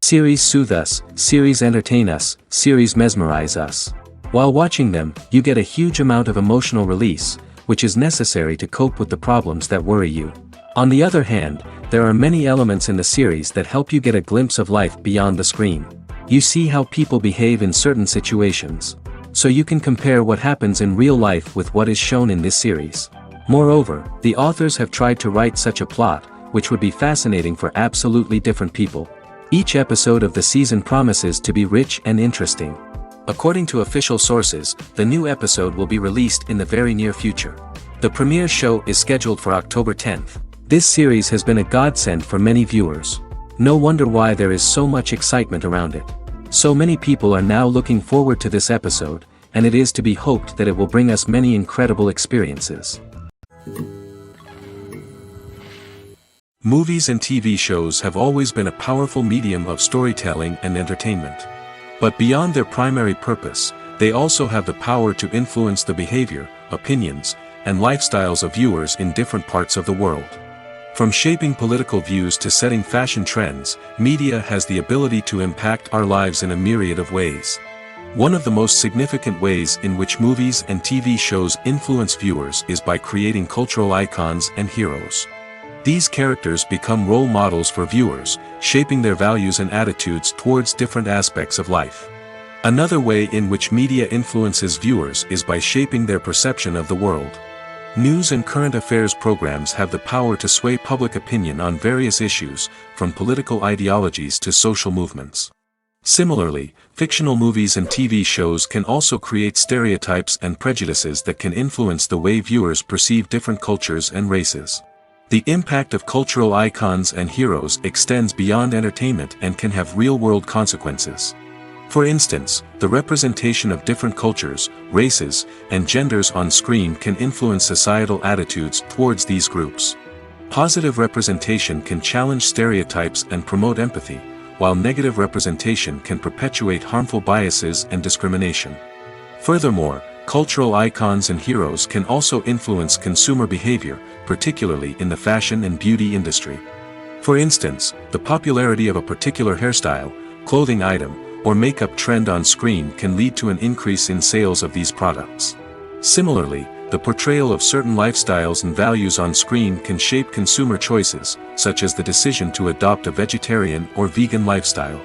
Series soothe us, series entertain us, series mesmerize us. While watching them, you get a huge amount of emotional release, which is necessary to cope with the problems that worry you. On the other hand, there are many elements in the series that help you get a glimpse of life beyond the screen. You see how people behave in certain situations. So you can compare what happens in real life with what is shown in this series. Moreover, the authors have tried to write such a plot, which would be fascinating for absolutely different people. Each episode of the season promises to be rich and interesting. According to official sources, the new episode will be released in the very near future. The premiere show is scheduled for October 10th. This series has been a godsend for many viewers. No wonder why there is so much excitement around it. So many people are now looking forward to this episode, and it is to be hoped that it will bring us many incredible experiences. Movies and TV shows have always been a powerful medium of storytelling and entertainment. But beyond their primary purpose, they also have the power to influence the behavior, opinions, and lifestyles of viewers in different parts of the world. From shaping political views to setting fashion trends, media has the ability to impact our lives in a myriad of ways. One of the most significant ways in which movies and TV shows influence viewers is by creating cultural icons and heroes. These characters become role models for viewers, shaping their values and attitudes towards different aspects of life. Another way in which media influences viewers is by shaping their perception of the world. News and current affairs programs have the power to sway public opinion on various issues, from political ideologies to social movements. Similarly, fictional movies and TV shows can also create stereotypes and prejudices that can influence the way viewers perceive different cultures and races. The impact of cultural icons and heroes extends beyond entertainment and can have real-world consequences. For instance, the representation of different cultures, races, and genders on screen can influence societal attitudes towards these groups. Positive representation can challenge stereotypes and promote empathy, while negative representation can perpetuate harmful biases and discrimination. Furthermore, cultural icons and heroes can also influence consumer behavior, particularly in the fashion and beauty industry. For instance, the popularity of a particular hairstyle, clothing item, or makeup trend on screen can lead to an increase in sales of these products. Similarly, the portrayal of certain lifestyles and values on screen can shape consumer choices, such as the decision to adopt a vegetarian or vegan lifestyle.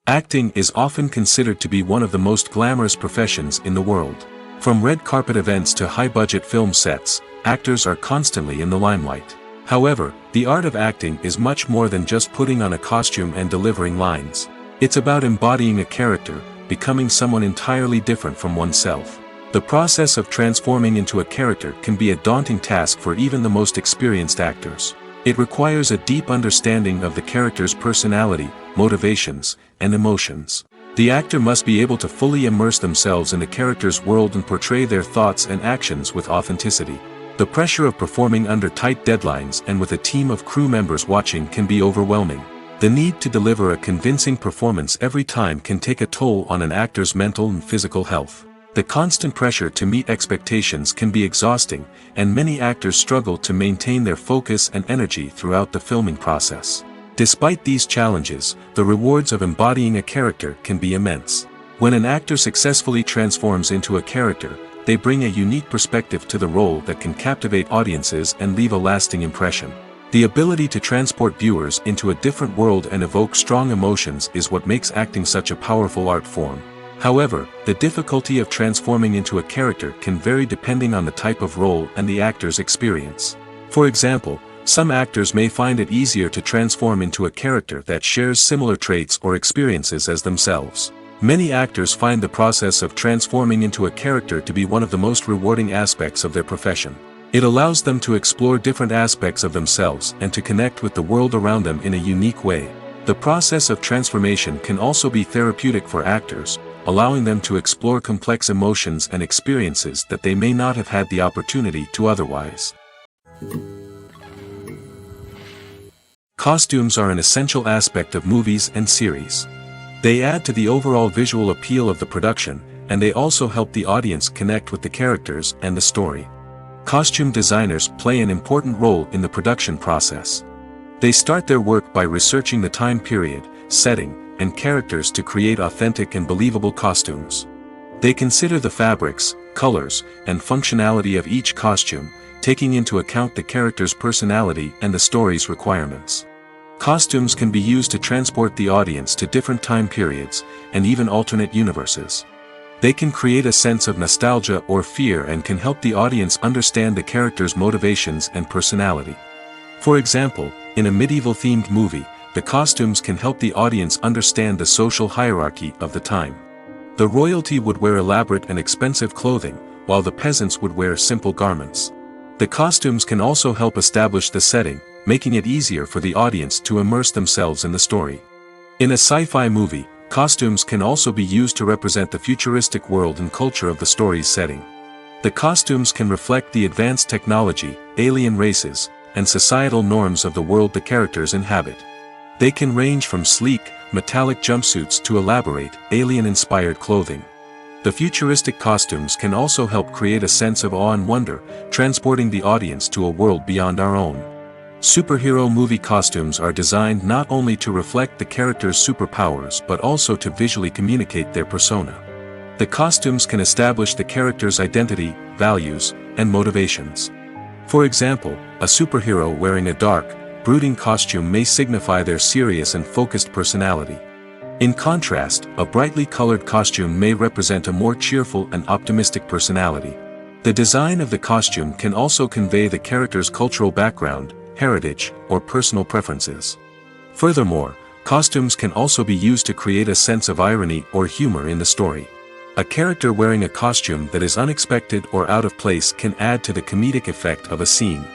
Acting is often considered to be one of the most glamorous professions in the world. From red carpet events to high-budget film sets, actors are constantly in the limelight. However, the art of acting is much more than just putting on a costume and delivering lines. It's about embodying a character, becoming someone entirely different from oneself. The process of transforming into a character can be a daunting task for even the most experienced actors. It requires a deep understanding of the character's personality, motivations, and emotions. The actor must be able to fully immerse themselves in the character's world and portray their thoughts and actions with authenticity. The pressure of performing under tight deadlines and with a team of crew members watching can be overwhelming. The need to deliver a convincing performance every time can take a toll on an actor's mental and physical health. The constant pressure to meet expectations can be exhausting, and many actors struggle to maintain their focus and energy throughout the filming process. Despite these challenges, the rewards of embodying a character can be immense. When an actor successfully transforms into a character, they bring a unique perspective to the role that can captivate audiences and leave a lasting impression. The ability to transport viewers into a different world and evoke strong emotions is what makes acting such a powerful art form. However, the difficulty of transforming into a character can vary depending on the type of role and the actor's experience. For example, some actors may find it easier to transform into a character that shares similar traits or experiences as themselves. Many actors find the process of transforming into a character to be one of the most rewarding aspects of their profession. It allows them to explore different aspects of themselves and to connect with the world around them in a unique way. The process of transformation can also be therapeutic for actors, allowing them to explore complex emotions and experiences that they may not have had the opportunity to otherwise. Costumes are an essential aspect of movies and series. They add to the overall visual appeal of the production, and they also help the audience connect with the characters and the story. Costume designers play an important role in the production process. They start their work by researching the time period, setting, and characters to create authentic and believable costumes. They consider the fabrics, colors, and functionality of each costume, taking into account the character's personality and the story's requirements. Costumes can be used to transport the audience to different time periods, and even alternate universes. They can create a sense of nostalgia or fear and can help the audience understand the character's motivations and personality. For example, in a medieval-themed movie, the costumes can help the audience understand the social hierarchy of the time. The royalty would wear elaborate and expensive clothing, while the peasants would wear simple garments. The costumes can also help establish the setting, making it easier for the audience to immerse themselves in the story. In a sci-fi movie, costumes can also be used to represent the futuristic world and culture of the story's setting. The costumes can reflect the advanced technology, alien races, and societal norms of the world the characters inhabit. They can range from sleek, metallic jumpsuits to elaborate, alien-inspired clothing. The futuristic costumes can also help create a sense of awe and wonder, transporting the audience to a world beyond our own. Superhero movie costumes are designed not only to reflect the character's superpowers but also to visually communicate their persona. The costumes can establish the character's identity, values, and motivations. For example, a superhero wearing a dark, brooding costume may signify their serious and focused personality. In contrast, a brightly colored costume may represent a more cheerful and optimistic personality. The design of the costume can also convey the character's cultural background, heritage, or personal preferences. Furthermore, costumes can also be used to create a sense of irony or humor in the story. A character wearing a costume that is unexpected or out of place can add to the comedic effect of a scene.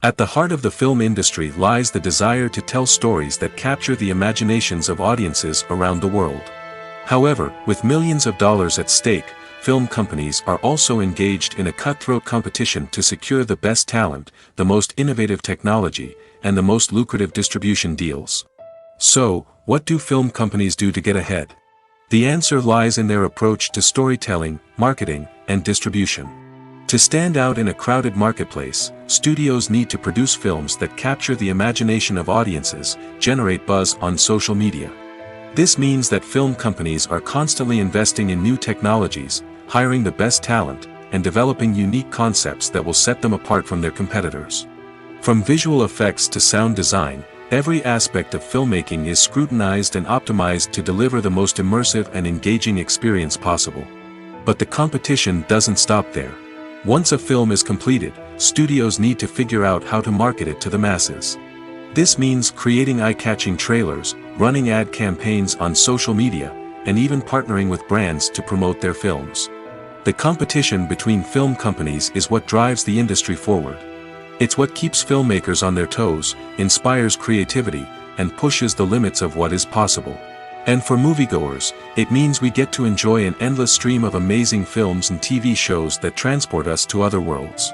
At the heart of the film industry lies the desire to tell stories that capture the imaginations of audiences around the world. However, with millions of dollars at stake, film companies are also engaged in a cutthroat competition to secure the best talent, the most innovative technology, and the most lucrative distribution deals. So, what do film companies do to get ahead? The answer lies in their approach to storytelling, marketing, and distribution. To stand out in a crowded marketplace, studios need to produce films that capture the imagination of audiences, generate buzz on social media. This means that film companies are constantly investing in new technologies, hiring the best talent, and developing unique concepts that will set them apart from their competitors. From visual effects to sound design, every aspect of filmmaking is scrutinized and optimized to deliver the most immersive and engaging experience possible. But the competition doesn't stop there. Once a film is completed, studios need to figure out how to market it to the masses. This means creating eye-catching trailers, running ad campaigns on social media, and even partnering with brands to promote their films. The competition between film companies is what drives the industry forward. It's what keeps filmmakers on their toes, inspires creativity, and pushes the limits of what is possible. And for moviegoers, it means we get to enjoy an endless stream of amazing films and TV shows that transport us to other worlds.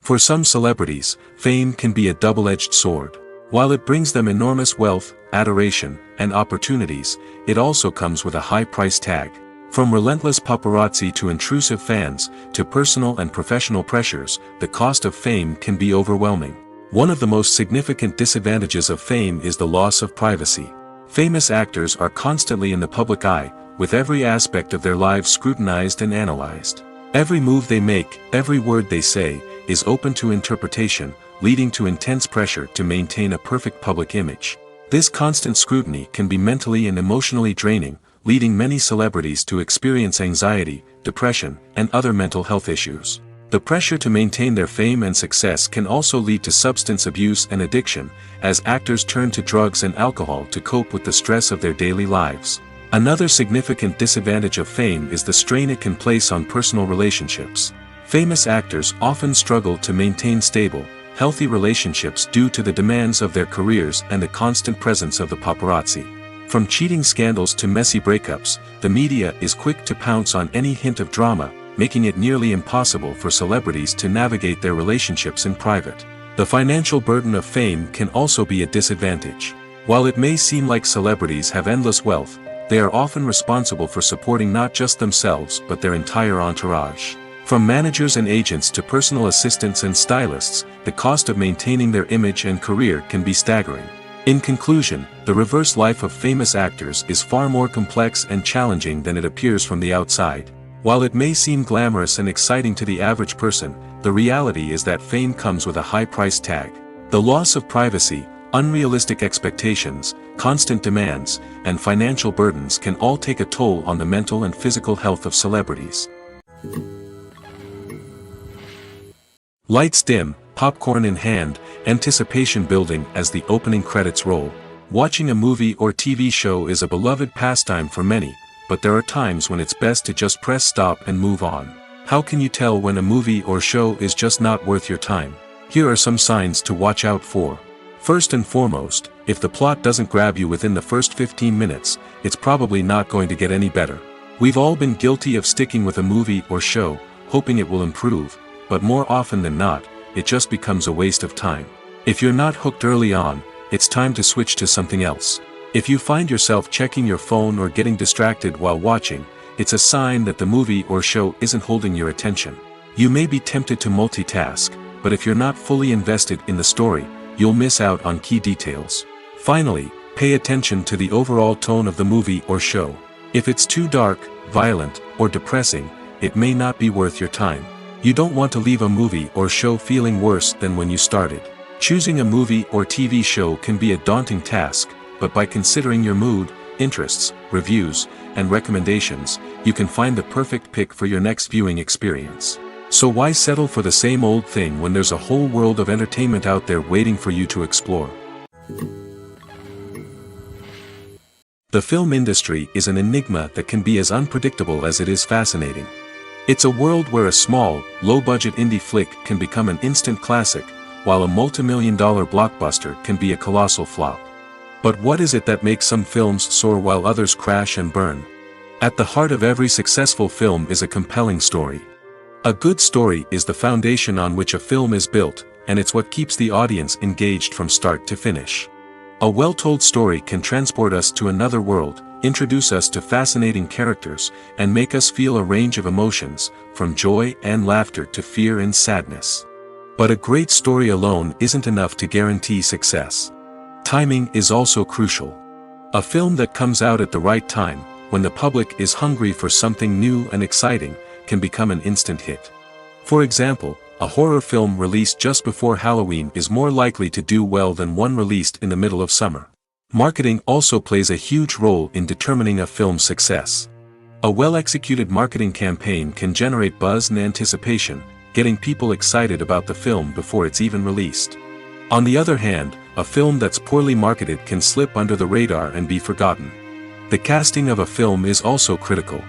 For some celebrities, fame can be a double-edged sword. While it brings them enormous wealth, adoration, and opportunities, it also comes with a high price tag. From relentless paparazzi to intrusive fans, to personal and professional pressures, the cost of fame can be overwhelming. One of the most significant disadvantages of fame is the loss of privacy. Famous actors are constantly in the public eye, with every aspect of their lives scrutinized and analyzed. Every move they make, every word they say, is open to interpretation, leading to intense pressure to maintain a perfect public image. This constant scrutiny can be mentally and emotionally draining, leading many celebrities to experience anxiety, depression, and other mental health issues. The pressure to maintain their fame and success can also lead to substance abuse and addiction, as actors turn to drugs and alcohol to cope with the stress of their daily lives. Another significant disadvantage of fame is the strain it can place on personal relationships. Famous actors often struggle to maintain stable, healthy relationships due to the demands of their careers and the constant presence of the paparazzi. From cheating scandals to messy breakups, the media is quick to pounce on any hint of drama, making it nearly impossible for celebrities to navigate their relationships in private. The financial burden of fame can also be a disadvantage. While it may seem like celebrities have endless wealth, they are often responsible for supporting not just themselves but their entire entourage. From From managers and agents to personal assistants and stylists, the cost of maintaining their image and career can be staggering. In conclusion, the reverse life of famous actors is far more complex and challenging than it appears from the outside. While it may seem glamorous and exciting to the average person, the reality is that fame comes with a high price tag. The loss of privacy, unrealistic expectations, constant demands, and financial burdens can all take a toll on the mental and physical health of celebrities. Lights dim, popcorn in hand, anticipation building as the opening credits roll. Watching a movie or TV show is a beloved pastime for many, but there are times when it's best to just press stop and move on. How can you tell when a movie or show is just not worth your time? Here are some signs to watch out for. First and foremost, if the plot doesn't grab you within the first 15 minutes, it's probably not going to get any better. We've all been guilty of sticking with a movie or show, hoping it will improve, but more often than not, it just becomes a waste of time. If you're not hooked early on, it's time to switch to something else. If you find yourself checking your phone or getting distracted while watching, it's a sign that the movie or show isn't holding your attention. You may be tempted to multitask, but if you're not fully invested in the story, you'll miss out on key details. Finally, pay attention to the overall tone of the movie or show. If it's too dark, violent, or depressing, it may not be worth your time. You don't want to leave a movie or show feeling worse than when you started. Choosing a movie or TV show can be a daunting task, but by considering your mood, interests, reviews, and recommendations, you can find the perfect pick for your next viewing experience. So why settle for the same old thing when there's a whole world of entertainment out there waiting for you to explore? The film industry is an enigma that can be as unpredictable as it is fascinating. It's a world where a small, low-budget indie flick can become an instant classic, while a multi-million-dollar blockbuster can be a colossal flop. But what is it that makes some films soar while others crash and burn? At the heart of every successful film is a compelling story. A good story is the foundation on which a film is built, and it's what keeps the audience engaged from start to finish. A well-told story can transport us to another world, introduce us to fascinating characters, and make us feel a range of emotions, from joy and laughter to fear and sadness. But a great story alone isn't enough to guarantee success. Timing is also crucial. A film that comes out at the right time, when the public is hungry for something new and exciting, can become an instant hit. For example, a horror film released just before Halloween is more likely to do well than one released in the middle of summer. Marketing also plays a huge role in determining a film's success. A well-executed marketing campaign can generate buzz and anticipation, getting people excited about the film before it's even released. On the other hand, a film that's poorly marketed can slip under the radar and be forgotten. The casting of a film is also critical.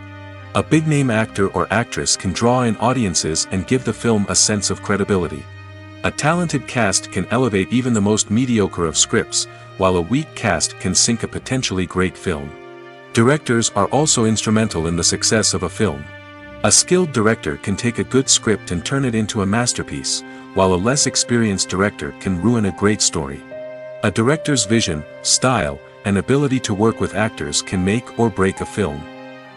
A big-name actor or actress can draw in audiences and give the film a sense of credibility. A talented cast can elevate even the most mediocre of scripts, while a weak cast can sink a potentially great film. Directors are also instrumental in the success of a film. A skilled director can take a good script and turn it into a masterpiece, while a less experienced director can ruin a great story. A director's vision, style, and ability to work with actors can make or break a film.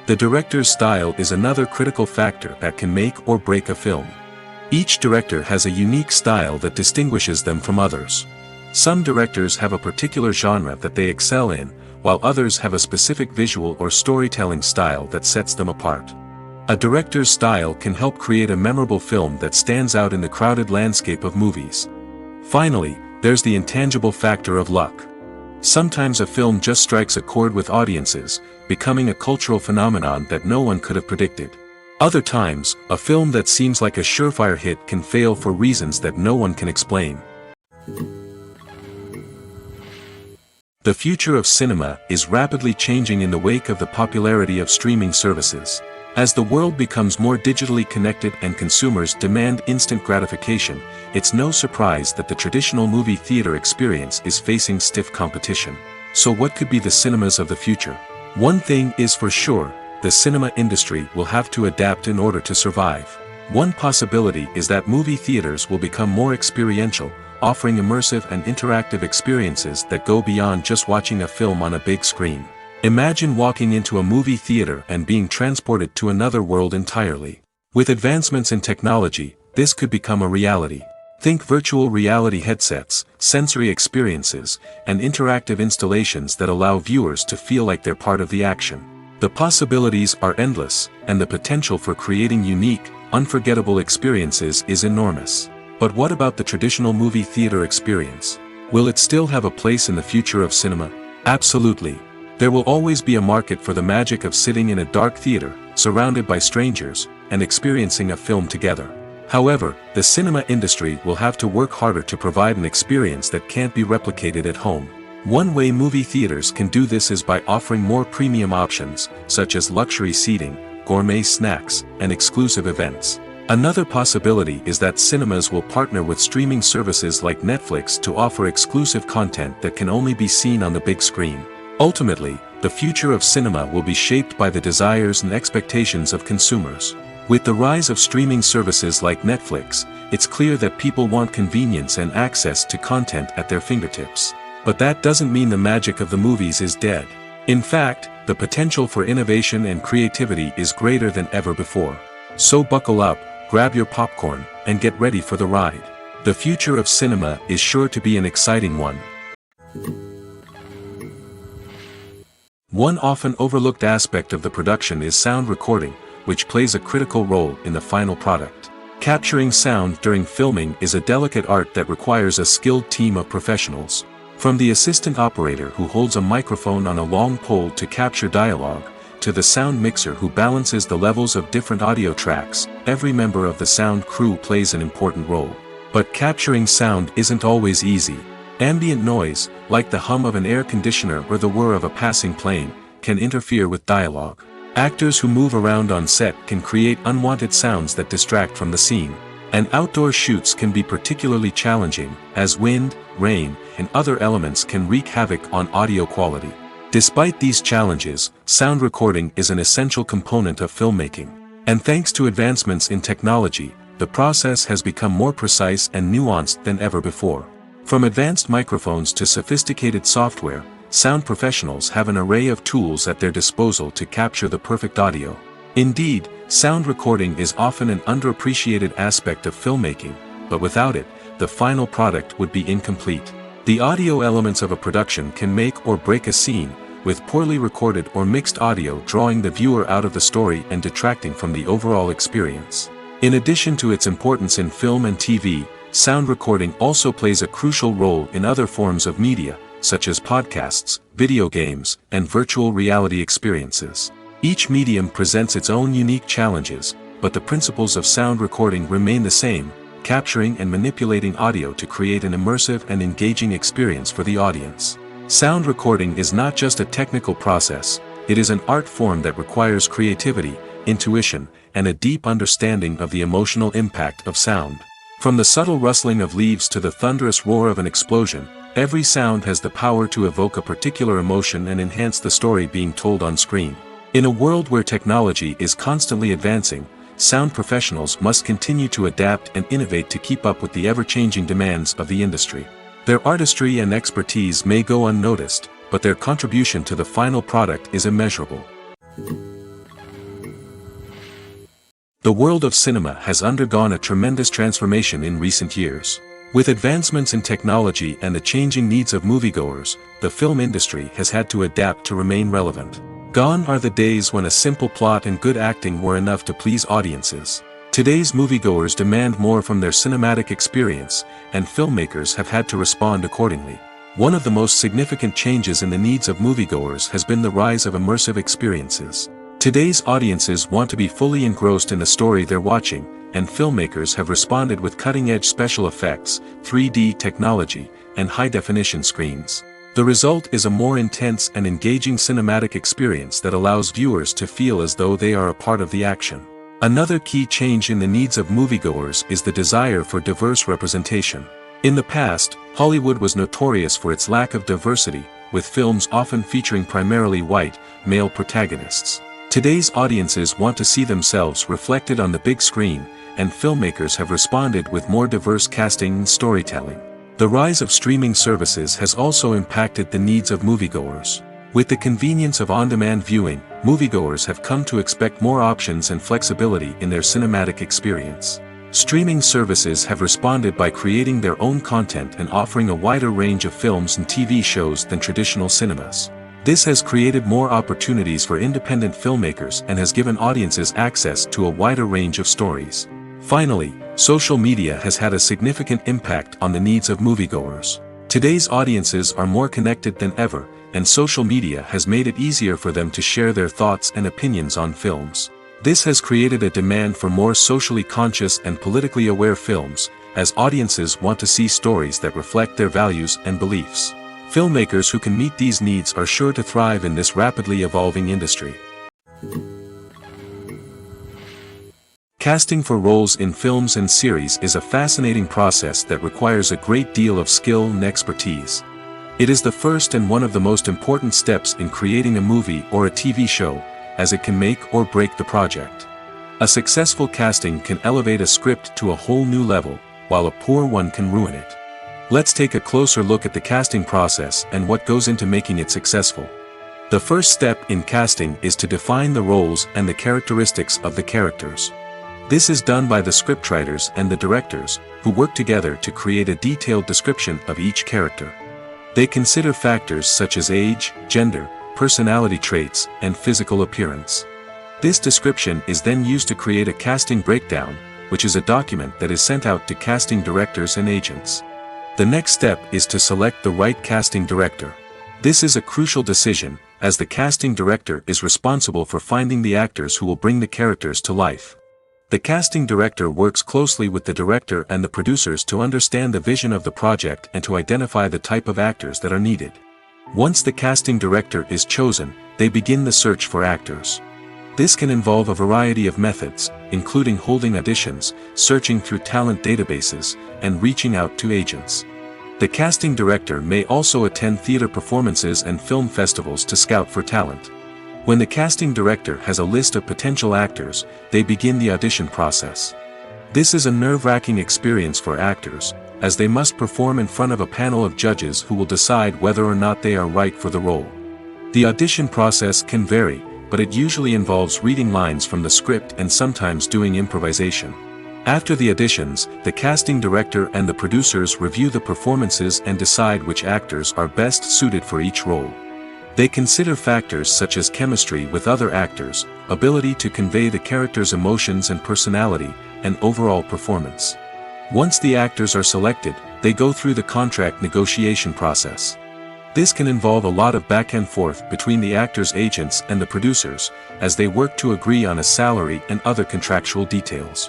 The director's style is another critical factor that can make or break a film. Each director has a unique style that distinguishes them from others. Some directors have a particular genre that they excel in, while others have a specific visual or storytelling style that sets them apart. A director's style can help create a memorable film that stands out in the crowded landscape of movies. Finally, there's the intangible factor of luck. Sometimes a film just strikes a chord with audiences, becoming a cultural phenomenon that no one could have predicted. Other times, a film that seems like a surefire hit can fail for reasons that no one can explain. The future of cinema is rapidly changing in the wake of the popularity of streaming services. As the world becomes more digitally connected and consumers demand instant gratification, it's no surprise that the traditional movie theater experience is facing stiff competition. So what could be the cinemas of the future? One thing is for sure, the cinema industry will have to adapt in order to survive. One possibility is that movie theaters will become more experiential, offering immersive and interactive experiences that go beyond just watching a film on a big screen. Imagine walking into a movie theater and being transported to another world entirely. With advancements in technology, this could become a reality. Think virtual reality headsets, sensory experiences, and interactive installations that allow viewers to feel like they're part of the action. The possibilities are endless, and the potential for creating unique, unforgettable experiences is enormous. But what about the traditional movie theater experience? Will it still have a place in the future of cinema? Absolutely. There will always be a market for the magic of sitting in a dark theater, surrounded by strangers, and experiencing a film together. However, the cinema industry will have to work harder to provide an experience that can't be replicated at home. One way movie theaters can do this is by offering more premium options, such as luxury seating, gourmet snacks, and exclusive events. Another possibility is that cinemas will partner with streaming services like Netflix to offer exclusive content that can only be seen on the big screen. Ultimately, the future of cinema will be shaped by the desires and expectations of consumers. With the rise of streaming services like Netflix, it's clear that people want convenience and access to content at their fingertips. But that doesn't mean the magic of the movies is dead. In fact, the potential for innovation and creativity is greater than ever before. So buckle up, grab your popcorn, and get ready for the ride. The future of cinema is sure to be an exciting one. One often overlooked aspect of the production is sound recording, which plays a critical role in the final product. Capturing sound during filming is a delicate art that requires a skilled team of professionals. From the assistant operator who holds a microphone on a long pole to capture dialogue, to the sound mixer who balances the levels of different audio tracks, every member of the sound crew plays an important role. But capturing sound isn't always easy. Ambient noise, like the hum of an air conditioner or the whir of a passing plane, can interfere with dialogue. Actors who move around on set can create unwanted sounds that distract from the scene. And outdoor shoots can be particularly challenging, as wind, rain, and other elements can wreak havoc on audio quality. Despite these challenges, sound recording is an essential component of filmmaking. And thanks to advancements in technology, the process has become more precise and nuanced than ever before. From advanced microphones to sophisticated software, sound professionals have an array of tools at their disposal to capture the perfect audio. Indeed, sound recording is often an underappreciated aspect of filmmaking, but without it, the final product would be incomplete. The audio elements of a production can make or break a scene, with poorly recorded or mixed audio drawing the viewer out of the story and detracting from the overall experience. In addition to its importance in film and TV, sound recording also plays a crucial role in other forms of media, such as podcasts, video games, and virtual reality experiences. Each medium presents its own unique challenges, but the principles of sound recording remain the same, capturing and manipulating audio to create an immersive and engaging experience for the audience. Sound recording is not just a technical process, it is an art form that requires creativity, intuition, and a deep understanding of the emotional impact of sound. From the subtle rustling of leaves to the thunderous roar of an explosion, every sound has the power to evoke a particular emotion and enhance the story being told on screen. In a world where technology is constantly advancing, sound professionals must continue to adapt and innovate to keep up with the ever-changing demands of the industry. Their artistry and expertise may go unnoticed, but their contribution to the final product is immeasurable. The world of cinema has undergone a tremendous transformation in recent years. With advancements in technology and the changing needs of moviegoers, the film industry has had to adapt to remain relevant. Gone are the days when a simple plot and good acting were enough to please audiences. Today's moviegoers demand more from their cinematic experience, and filmmakers have had to respond accordingly. One of the most significant changes in the needs of moviegoers has been the rise of immersive experiences. Today's audiences want to be fully engrossed in the story they're watching, and filmmakers have responded with cutting-edge special effects, 3D technology, and high-definition screens. The result is a more intense and engaging cinematic experience that allows viewers to feel as though they are a part of the action. Another key change in the needs of moviegoers is the desire for diverse representation. In the past, Hollywood was notorious for its lack of diversity, with films often featuring primarily white, male protagonists. Today's audiences want to see themselves reflected on the big screen, and filmmakers have responded with more diverse casting and storytelling. The rise of streaming services has also impacted the needs of moviegoers. With the convenience of on-demand viewing, moviegoers have come to expect more options and flexibility in their cinematic experience. Streaming services have responded by creating their own content and offering a wider range of films and TV shows than traditional cinemas. This has created more opportunities for independent filmmakers and has given audiences access to a wider range of stories. Finally, social media has had a significant impact on the needs of moviegoers. Today's audiences are more connected than ever, and social media has made it easier for them to share their thoughts and opinions on films. This has created a demand for more socially conscious and politically aware films, as audiences want to see stories that reflect their values and beliefs. Filmmakers who can meet these needs are sure to thrive in this rapidly evolving industry. Casting for roles in films and series is a fascinating process that requires a great deal of skill and expertise. It is the first and one of the most important steps in creating a movie or a TV show, as it can make or break the project. A successful casting can elevate a script to a whole new level, while a poor one can ruin it. Let's take a closer look at the casting process and what goes into making it successful. The first step in casting is to define the roles and the characteristics of the characters. This is done by the scriptwriters and the directors, who work together to create a detailed description of each character. They consider factors such as age, gender, personality traits, and physical appearance. This description is then used to create a casting breakdown, which is a document that is sent out to casting directors and agents. The next step is to select the right casting director. This is a crucial decision, as the casting director is responsible for finding the actors who will bring the characters to life. The casting director works closely with the director and the producers to understand the vision of the project and to identify the type of actors that are needed. Once the casting director is chosen, they begin the search for actors. This can involve a variety of methods, including holding auditions, searching through talent databases, and reaching out to agents. The casting director may also attend theater performances and film festivals to scout for talent. When the casting director has a list of potential actors, they begin the audition process. This is a nerve-wracking experience for actors, as they must perform in front of a panel of judges who will decide whether or not they are right for the role. The audition process can vary, but it usually involves reading lines from the script and sometimes doing improvisation. After the auditions, the casting director and the producers review the performances and decide which actors are best suited for each role. They consider factors such as chemistry with other actors, ability to convey the character's emotions and personality, and overall performance. Once the actors are selected, they go through the contract negotiation process. This can involve a lot of back and forth between the actors' agents and the producers, as they work to agree on a salary and other contractual details.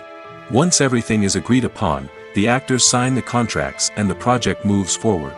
Once everything is agreed upon, the actors sign the contracts and the project moves forward.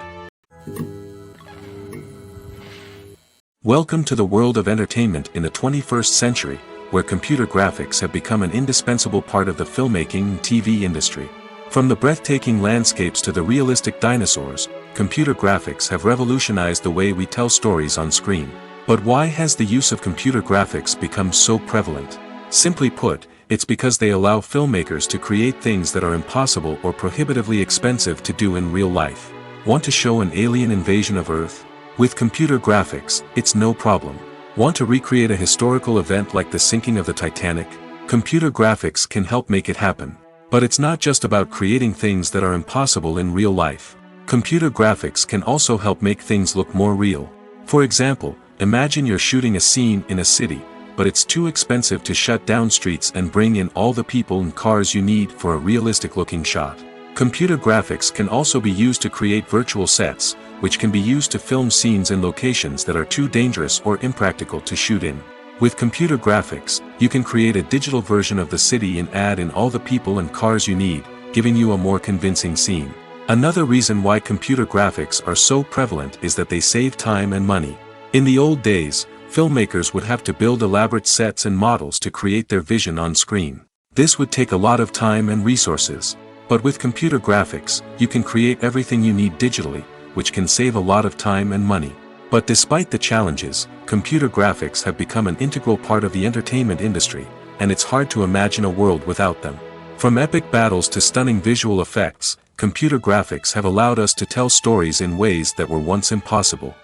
Welcome to the world of entertainment in the 21st century, where computer graphics have become an indispensable part of the filmmaking and TV industry. From the breathtaking landscapes to the realistic dinosaurs, computer graphics have revolutionized the way we tell stories on screen. But why has the use of computer graphics become so prevalent? Simply put, it's because they allow filmmakers to create things that are impossible or prohibitively expensive to do in real life. Want to show an alien invasion of Earth? With computer graphics, it's no problem. Want to recreate a historical event like the sinking of the Titanic? Computer graphics can help make it happen. But it's not just about creating things that are impossible in real life. Computer graphics can also help make things look more real. For example, imagine you're shooting a scene in a city, but it's too expensive to shut down streets and bring in all the people and cars you need for a realistic-looking shot. Computer graphics can also be used to create virtual sets, which can be used to film scenes in locations that are too dangerous or impractical to shoot in. With computer graphics, you can create a digital version of the city and add in all the people and cars you need, giving you a more convincing scene. Another reason why computer graphics are so prevalent is that they save time and money. In the old days, filmmakers would have to build elaborate sets and models to create their vision on screen. This would take a lot of time and resources. But with computer graphics, you can create everything you need digitally, which can save a lot of time and money. But despite the challenges, computer graphics have become an integral part of the entertainment industry, and it's hard to imagine a world without them. From epic battles to stunning visual effects, computer graphics have allowed us to tell stories in ways that were once impossible.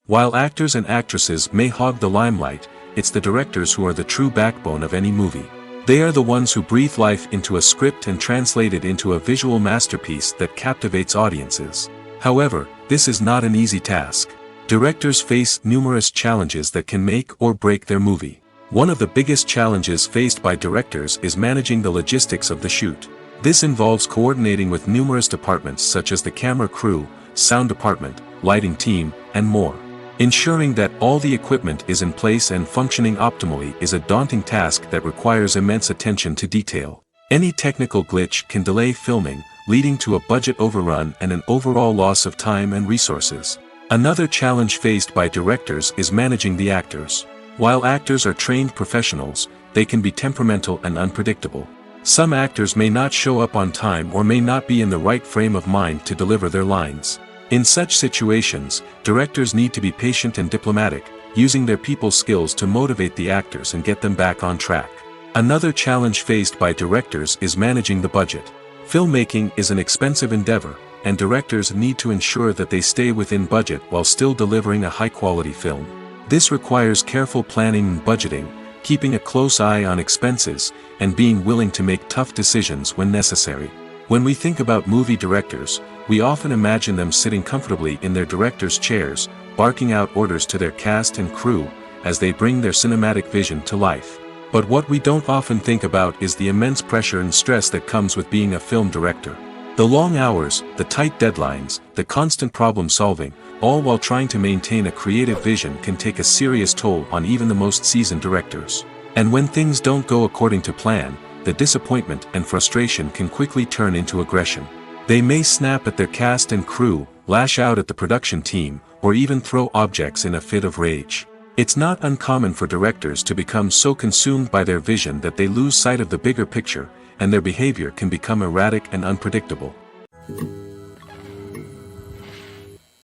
While actors and actresses may hog the limelight, it's the directors who are the true backbone of any movie. They are the ones who breathe life into a script and translate it into a visual masterpiece that captivates audiences. However, this is not an easy task. Directors face numerous challenges that can make or break their movie. One of the biggest challenges faced by directors is managing the logistics of the shoot. This involves coordinating with numerous departments such as the camera crew, sound department, lighting team, and more. Ensuring that all the equipment is in place and functioning optimally is a daunting task that requires immense attention to detail. Any technical glitch can delay filming, leading to a budget overrun and an overall loss of time and resources. Another challenge faced by directors is managing the actors. While actors are trained professionals, they can be temperamental and unpredictable. Some actors may not show up on time or may not be in the right frame of mind to deliver their lines. In such situations, directors need to be patient and diplomatic, using their people skills to motivate the actors and get them back on track. Another challenge faced by directors is managing the budget. Filmmaking is an expensive endeavor, and directors need to ensure that they stay within budget while still delivering a high-quality film. This requires careful planning and budgeting, keeping a close eye on expenses, and being willing to make tough decisions when necessary. When we think about movie directors, we often imagine them sitting comfortably in their director's chairs, barking out orders to their cast and crew, as they bring their cinematic vision to life. But what we don't often think about is the immense pressure and stress that comes with being a film director. The long hours, the tight deadlines, the constant problem solving, all while trying to maintain a creative vision can take a serious toll on even the most seasoned directors. And when things don't go according to plan, the disappointment and frustration can quickly turn into aggression. They may snap at their cast and crew, lash out at the production team, or even throw objects in a fit of rage. It's not uncommon for directors to become so consumed by their vision that they lose sight of the bigger picture, and their behavior can become erratic and unpredictable.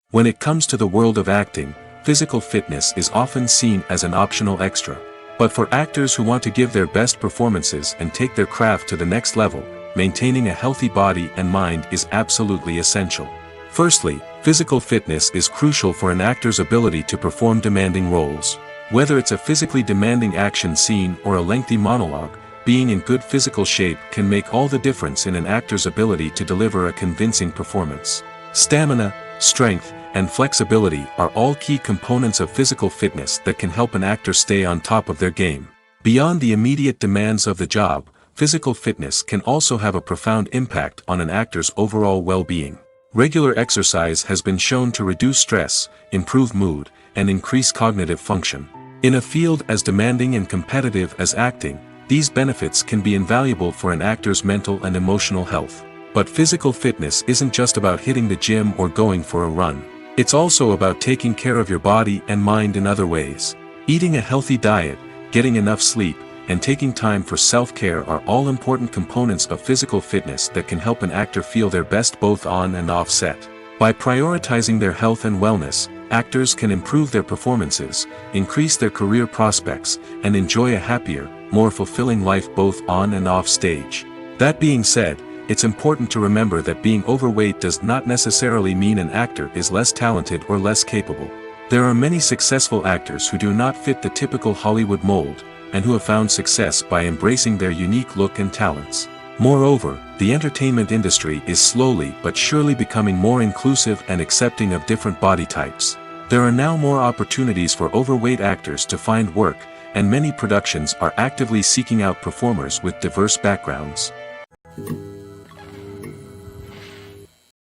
When it comes to the world of acting, physical fitness is often seen as an optional extra. But for actors who want to give their best performances and take their craft to the next level, maintaining a healthy body and mind is absolutely essential. Firstly, physical fitness is crucial for an actor's ability to perform demanding roles. Whether it's a physically demanding action scene or a lengthy monologue, being in good physical shape can make all the difference in an actor's ability to deliver a convincing performance. Stamina, strength, and flexibility are all key components of physical fitness that can help an actor stay on top of their game. Beyond the immediate demands of the job, physical fitness can also have a profound impact on an actor's overall well-being. Regular exercise has been shown to reduce stress, improve mood, and increase cognitive function. In a field as demanding and competitive as acting, these benefits can be invaluable for an actor's mental and emotional health. But physical fitness isn't just about hitting the gym or going for a run. It's also about taking care of your body and mind in other ways. Eating a healthy diet, getting enough sleep, and taking time for self-care are all important components of physical fitness that can help an actor feel their best both on and off set. By prioritizing their health and wellness, actors can improve their performances, increase their career prospects, and enjoy a happier, more fulfilling life both on and off stage. That being said, it's important to remember that being overweight does not necessarily mean an actor is less talented or less capable. There are many successful actors who do not fit the typical Hollywood mold, and who have found success by embracing their unique look and talents. Moreover, the entertainment industry is slowly but surely becoming more inclusive and accepting of different body types. There are now more opportunities for overweight actors to find work, and many productions are actively seeking out performers with diverse backgrounds.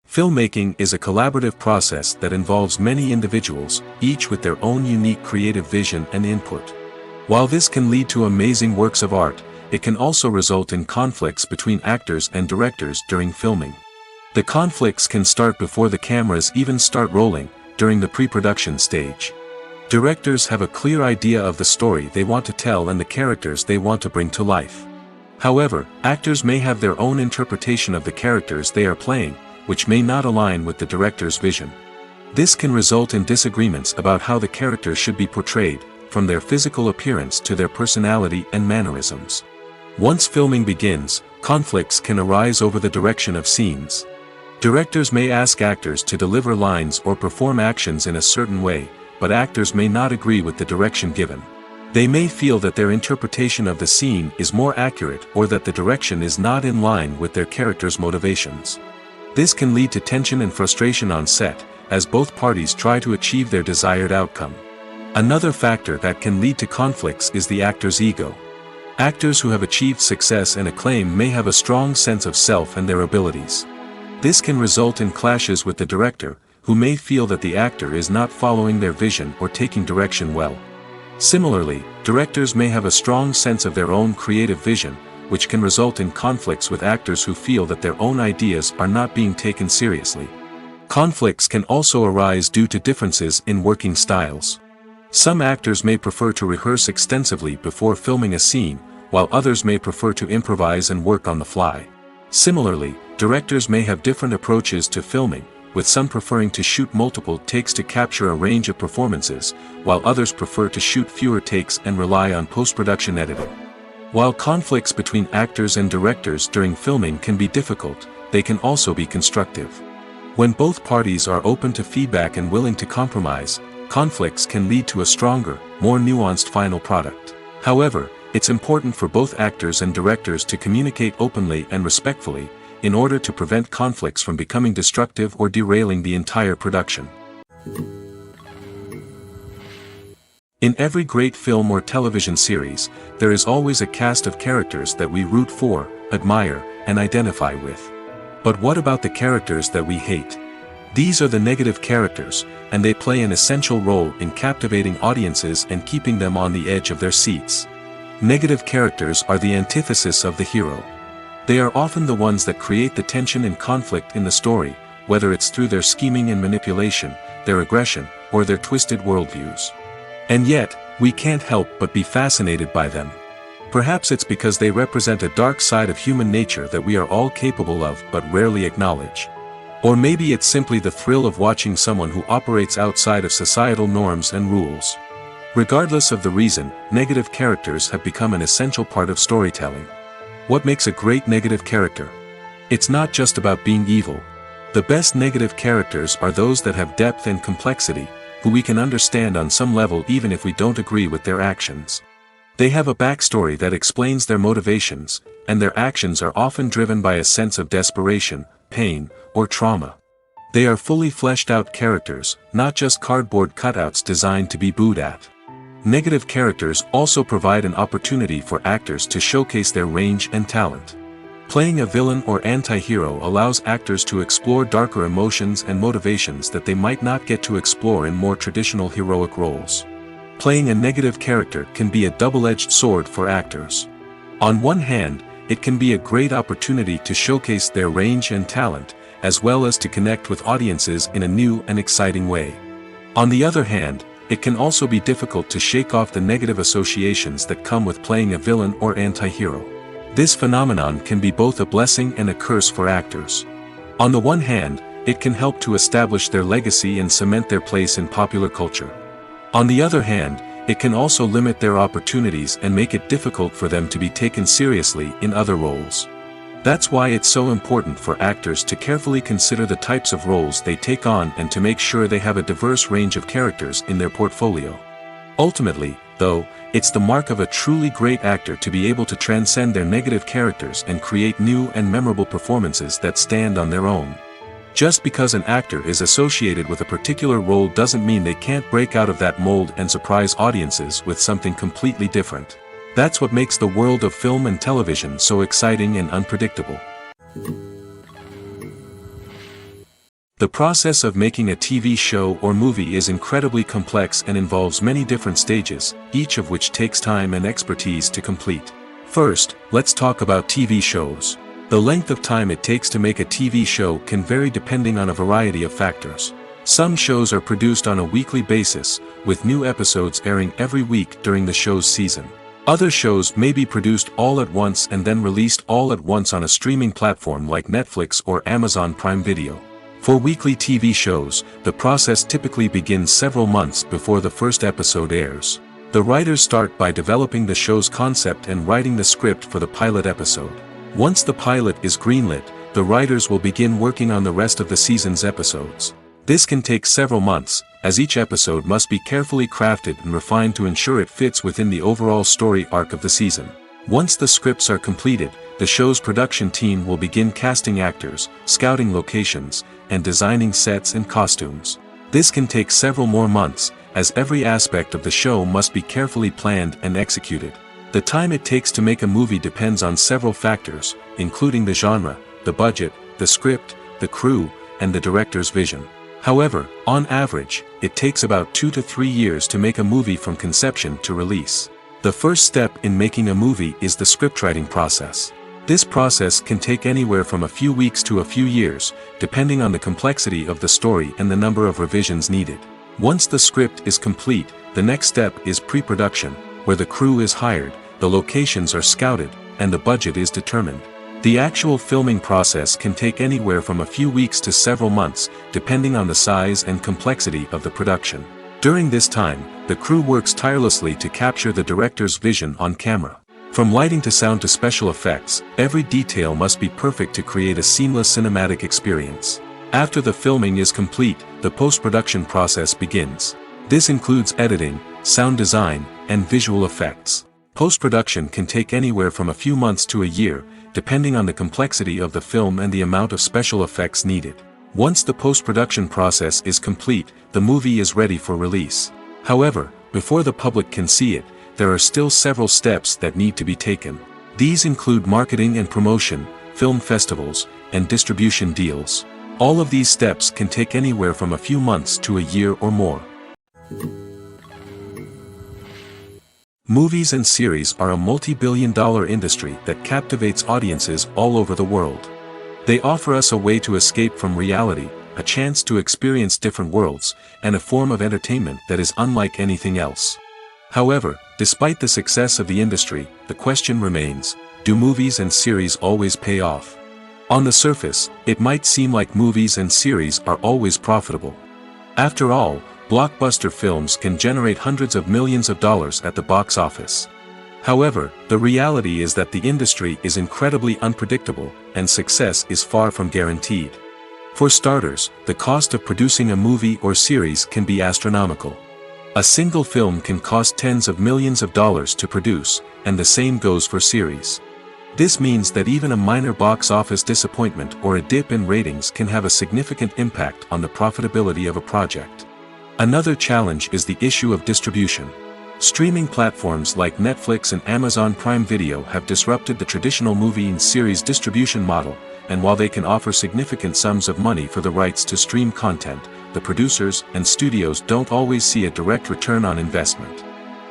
Filmmaking is a collaborative process that involves many individuals, each with their own unique creative vision and input. While this can lead to amazing works of art, it can also result in conflicts between actors and directors during filming. The conflicts can start before the cameras even start rolling, during the pre-production stage. Directors have a clear idea of the story they want to tell and the characters they want to bring to life. However, actors may have their own interpretation of the characters they are playing, which may not align with the director's vision. This can result in disagreements about how the characters should be portrayed, from their physical appearance to their personality and mannerisms. Once filming begins, conflicts can arise over the direction of scenes. Directors may ask actors to deliver lines or perform actions in a certain way, but actors may not agree with the direction given. They may feel that their interpretation of the scene is more accurate or that the direction is not in line with their character's motivations. This can lead to tension and frustration on set, as both parties try to achieve their desired outcome. Another factor that can lead to conflicts is the actor's ego. Actors who have achieved success and acclaim may have a strong sense of self and their abilities. This can result in clashes with the director, who may feel that the actor is not following their vision or taking direction well. Similarly, directors may have a strong sense of their own creative vision, which can result in conflicts with actors who feel that their own ideas are not being taken seriously. Conflicts can also arise due to differences in working styles. Some actors may prefer to rehearse extensively before filming a scene, while others may prefer to improvise and work on the fly. Similarly, directors may have different approaches to filming, with some preferring to shoot multiple takes to capture a range of performances, while others prefer to shoot fewer takes and rely on post-production editing. While conflicts between actors and directors during filming can be difficult, they can also be constructive. When both parties are open to feedback and willing to compromise, conflicts can lead to a stronger, more nuanced final product. However, it's important for both actors and directors to communicate openly and respectfully, in order to prevent conflicts from becoming destructive or derailing the entire production. In every great film or television series, there is always a cast of characters that we root for, admire, and identify with. But what about the characters that we hate? These are the negative characters, and they play an essential role in captivating audiences and keeping them on the edge of their seats. Negative characters are the antithesis of the hero. They are often the ones that create the tension and conflict in the story, whether it's through their scheming and manipulation, their aggression, or their twisted worldviews. And yet, we can't help but be fascinated by them. Perhaps it's because they represent a dark side of human nature that we are all capable of but rarely acknowledge. Or maybe it's simply the thrill of watching someone who operates outside of societal norms and rules. Regardless of the reason, negative characters have become an essential part of storytelling. What makes a great negative character? It's not just about being evil. The best negative characters are those that have depth and complexity, who we can understand on some level even if we don't agree with their actions. They have a backstory that explains their motivations, and their actions are often driven by a sense of desperation, pain, or trauma. They are fully fleshed out characters, not just cardboard cutouts designed to be booed at. Negative characters also provide an opportunity for actors to showcase their range and talent. Playing a villain or anti-hero allows actors to explore darker emotions and motivations that they might not get to explore in more traditional heroic roles. Playing a negative character can be a double-edged sword for actors. On one hand, it can be a great opportunity to showcase their range and talent, as well as to connect with audiences in a new and exciting way. On the other hand, it can also be difficult to shake off the negative associations that come with playing a villain or anti-hero. This phenomenon can be both a blessing and a curse for actors. On the one hand, it can help to establish their legacy and cement their place in popular culture. On the other hand, it can also limit their opportunities and make it difficult for them to be taken seriously in other roles. That's why it's so important for actors to carefully consider the types of roles they take on and to make sure they have a diverse range of characters in their portfolio. Ultimately, though, it's the mark of a truly great actor to be able to transcend their negative characters and create new and memorable performances that stand on their own. Just because an actor is associated with a particular role doesn't mean they can't break out of that mold and surprise audiences with something completely different. That's what makes the world of film and television so exciting and unpredictable. The process of making a TV show or movie is incredibly complex and involves many different stages, each of which takes time and expertise to complete. First, let's talk about TV shows. The length of time it takes to make a TV show can vary depending on a variety of factors. Some shows are produced on a weekly basis, with new episodes airing every week during the show's season. Other shows may be produced all at once and then released all at once on a streaming platform like Netflix or Amazon Prime Video. For weekly TV shows, the process typically begins several months before the first episode airs. The writers start by developing the show's concept and writing the script for the pilot episode. Once the pilot is greenlit, the writers will begin working on the rest of the season's episodes. This can take several months, as each episode must be carefully crafted and refined to ensure it fits within the overall story arc of the season. Once the scripts are completed, the show's production team will begin casting actors, scouting locations, and designing sets and costumes. This can take several more months, as every aspect of the show must be carefully planned and executed. The time it takes to make a movie depends on several factors, including the genre, the budget, the script, the crew, and the director's vision. However, on average, it takes about 2 to 3 years to make a movie from conception to release. The first step in making a movie is the scriptwriting process. This process can take anywhere from a few weeks to a few years, depending on the complexity of the story and the number of revisions needed. Once the script is complete, the next step is pre-production, where the crew is hired, the locations are scouted, and the budget is determined. The actual filming process can take anywhere from a few weeks to several months, depending on the size and complexity of the production. During this time, the crew works tirelessly to capture the director's vision on camera. From lighting to sound to special effects, every detail must be perfect to create a seamless cinematic experience. After the filming is complete, the post-production process begins. This includes editing, sound design, and visual effects. Post-production can take anywhere from a few months to a year, depending on the complexity of the film and the amount of special effects needed. Once the post-production process is complete, the movie is ready for release. However, before the public can see it, there are still several steps that need to be taken. These include marketing and promotion, film festivals, and distribution deals. All of these steps can take anywhere from a few months to a year or more. Movies and series are a multi-billion-dollar industry that captivates audiences all over the world. They offer us a way to escape from reality, a chance to experience different worlds, and a form of entertainment that is unlike anything else. However, despite the success of the industry, the question remains, do movies and series always pay off? On the surface, it might seem like movies and series are always profitable. After all, blockbuster films can generate hundreds of millions of dollars at the box office. However, the reality is that the industry is incredibly unpredictable, and success is far from guaranteed. For starters, the cost of producing a movie or series can be astronomical. A single film can cost tens of millions of dollars to produce, and the same goes for series. This means that even a minor box office disappointment or a dip in ratings can have a significant impact on the profitability of a project. Another challenge is the issue of distribution. Streaming platforms like Netflix and Amazon Prime Video have disrupted the traditional movie and series distribution model, and while they can offer significant sums of money for the rights to stream content, the producers and studios don't always see a direct return on investment.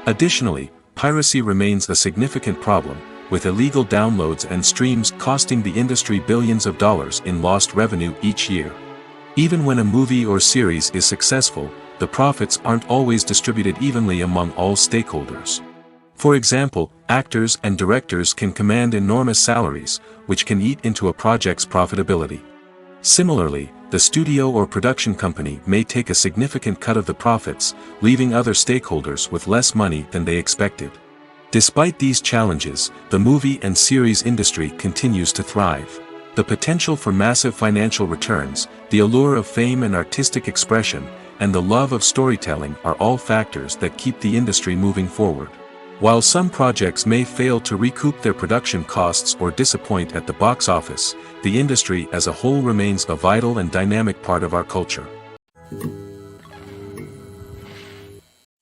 Additionally, piracy remains a significant problem, with illegal downloads and streams costing the industry billions of dollars in lost revenue each year. Even when a movie or series is successful, the profits aren't always distributed evenly among all stakeholders. For example, actors and directors can command enormous salaries, which can eat into a project's profitability. Similarly, the studio or production company may take a significant cut of the profits, leaving other stakeholders with less money than they expected. Despite these challenges, the movie and series industry continues to thrive. The potential for massive financial returns, the allure of fame and artistic expression, and the love of storytelling are all factors that keep the industry moving forward. While some projects may fail to recoup their production costs or disappoint at the box office, the industry as a whole remains a vital and dynamic part of our culture.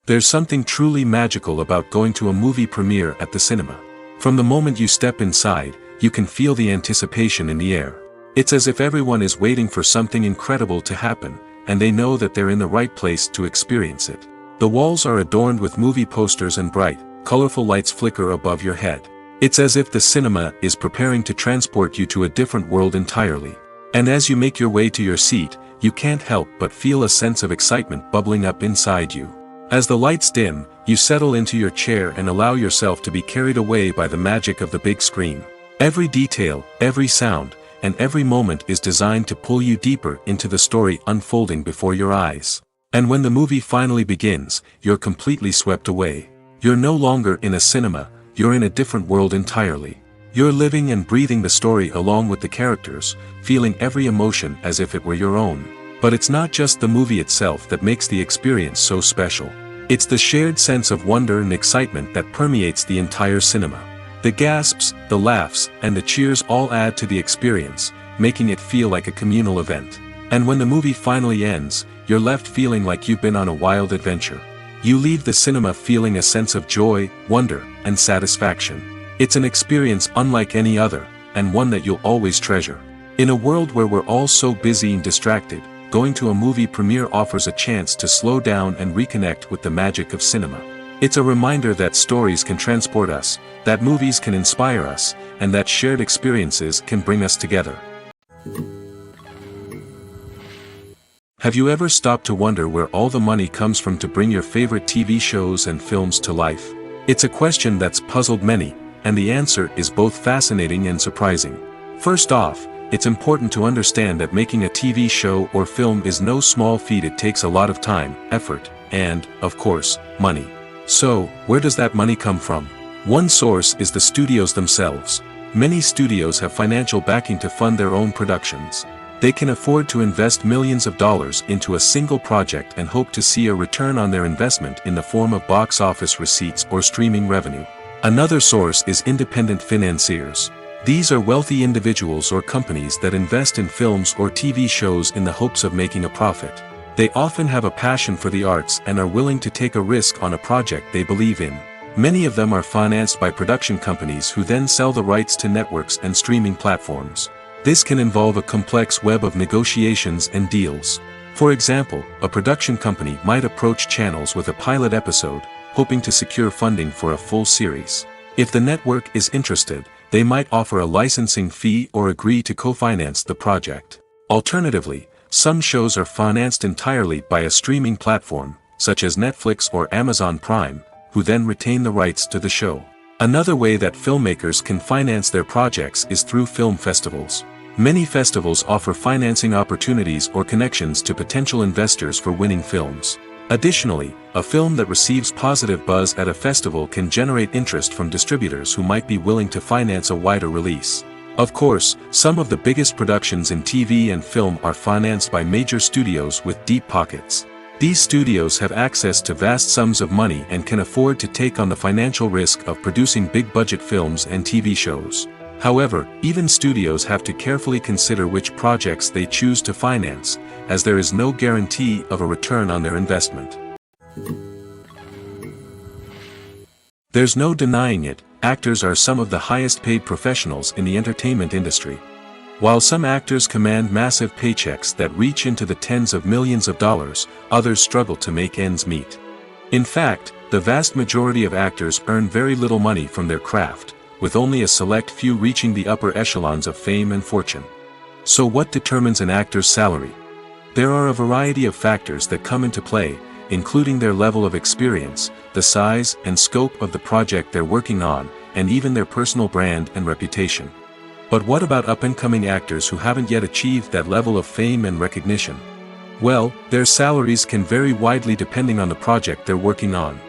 There's something truly magical about going to a movie premiere at the cinema. From the moment you step inside, you can feel the anticipation in the air. It's as if everyone is waiting for something incredible to happen, and they know that they're in the right place to experience it. The walls are adorned with movie posters and bright, colorful lights flicker above your head. It's as if the cinema is preparing to transport you to a different world entirely. And as you make your way to your seat, you can't help but feel a sense of excitement bubbling up inside you. As the lights dim, you settle into your chair and allow yourself to be carried away by the magic of the big screen. Every detail, every sound, and every moment is designed to pull you deeper into the story unfolding before your eyes. And when the movie finally begins, you're completely swept away. You're no longer in a cinema, you're in a different world entirely. You're living and breathing the story along with the characters, feeling every emotion as if it were your own. But it's not just the movie itself that makes the experience so special. It's the shared sense of wonder and excitement that permeates the entire cinema. The gasps, the laughs, and the cheers all add to the experience, making it feel like a communal event. And when the movie finally ends, you're left feeling like you've been on a wild adventure. You leave the cinema feeling a sense of joy, wonder, and satisfaction. It's an experience unlike any other, and one that you'll always treasure. In a world where we're all so busy and distracted, going to a movie premiere offers a chance to slow down and reconnect with the magic of cinema. It's a reminder that stories can transport us, that movies can inspire us, and that shared experiences can bring us together. Have you ever stopped to wonder where all the money comes from to bring your favorite TV shows and films to life? It's a question that's puzzled many, and the answer is both fascinating and surprising. First off, it's important to understand that making a TV show or film is no small feat. It takes a lot of time, effort, and, of course, money. So, where does that money come from? One source is the studios themselves. Many studios have financial backing to fund their own productions. They can afford to invest millions of dollars into a single project and hope to see a return on their investment in the form of box office receipts or streaming revenue. Another source is independent financiers. These are wealthy individuals or companies that invest in films or TV shows in the hopes of making a profit. They often have a passion for the arts and are willing to take a risk on a project they believe in. Many of them are financed by production companies who then sell the rights to networks and streaming platforms. This can involve a complex web of negotiations and deals. For example, a production company might approach channels with a pilot episode, hoping to secure funding for a full series. If the network is interested, they might offer a licensing fee or agree to co-finance the project. Alternatively, some shows are financed entirely by a streaming platform, such as Netflix or Amazon Prime, who then retain the rights to the show. Another way that filmmakers can finance their projects is through film festivals. Many festivals offer financing opportunities or connections to potential investors for winning films. Additionally, a film that receives positive buzz at a festival can generate interest from distributors who might be willing to finance a wider release. Of course, some of the biggest productions in TV and film are financed by major studios with deep pockets. These studios have access to vast sums of money and can afford to take on the financial risk of producing big-budget films and TV shows. However, even studios have to carefully consider which projects they choose to finance, as there is no guarantee of a return on their investment. There's no denying it, actors are some of the highest-paid professionals in the entertainment industry. While some actors command massive paychecks that reach into the tens of millions of dollars, others struggle to make ends meet. In fact, the vast majority of actors earn very little money from their craft, with only a select few reaching the upper echelons of fame and fortune. So what determines an actor's salary? There are a variety of factors that come into play, including their level of experience, the size and scope of the project they're working on, and even their personal brand and reputation. But what about up-and-coming actors who haven't yet achieved that level of fame and recognition? Well, their salaries can vary widely depending on the project they're working on.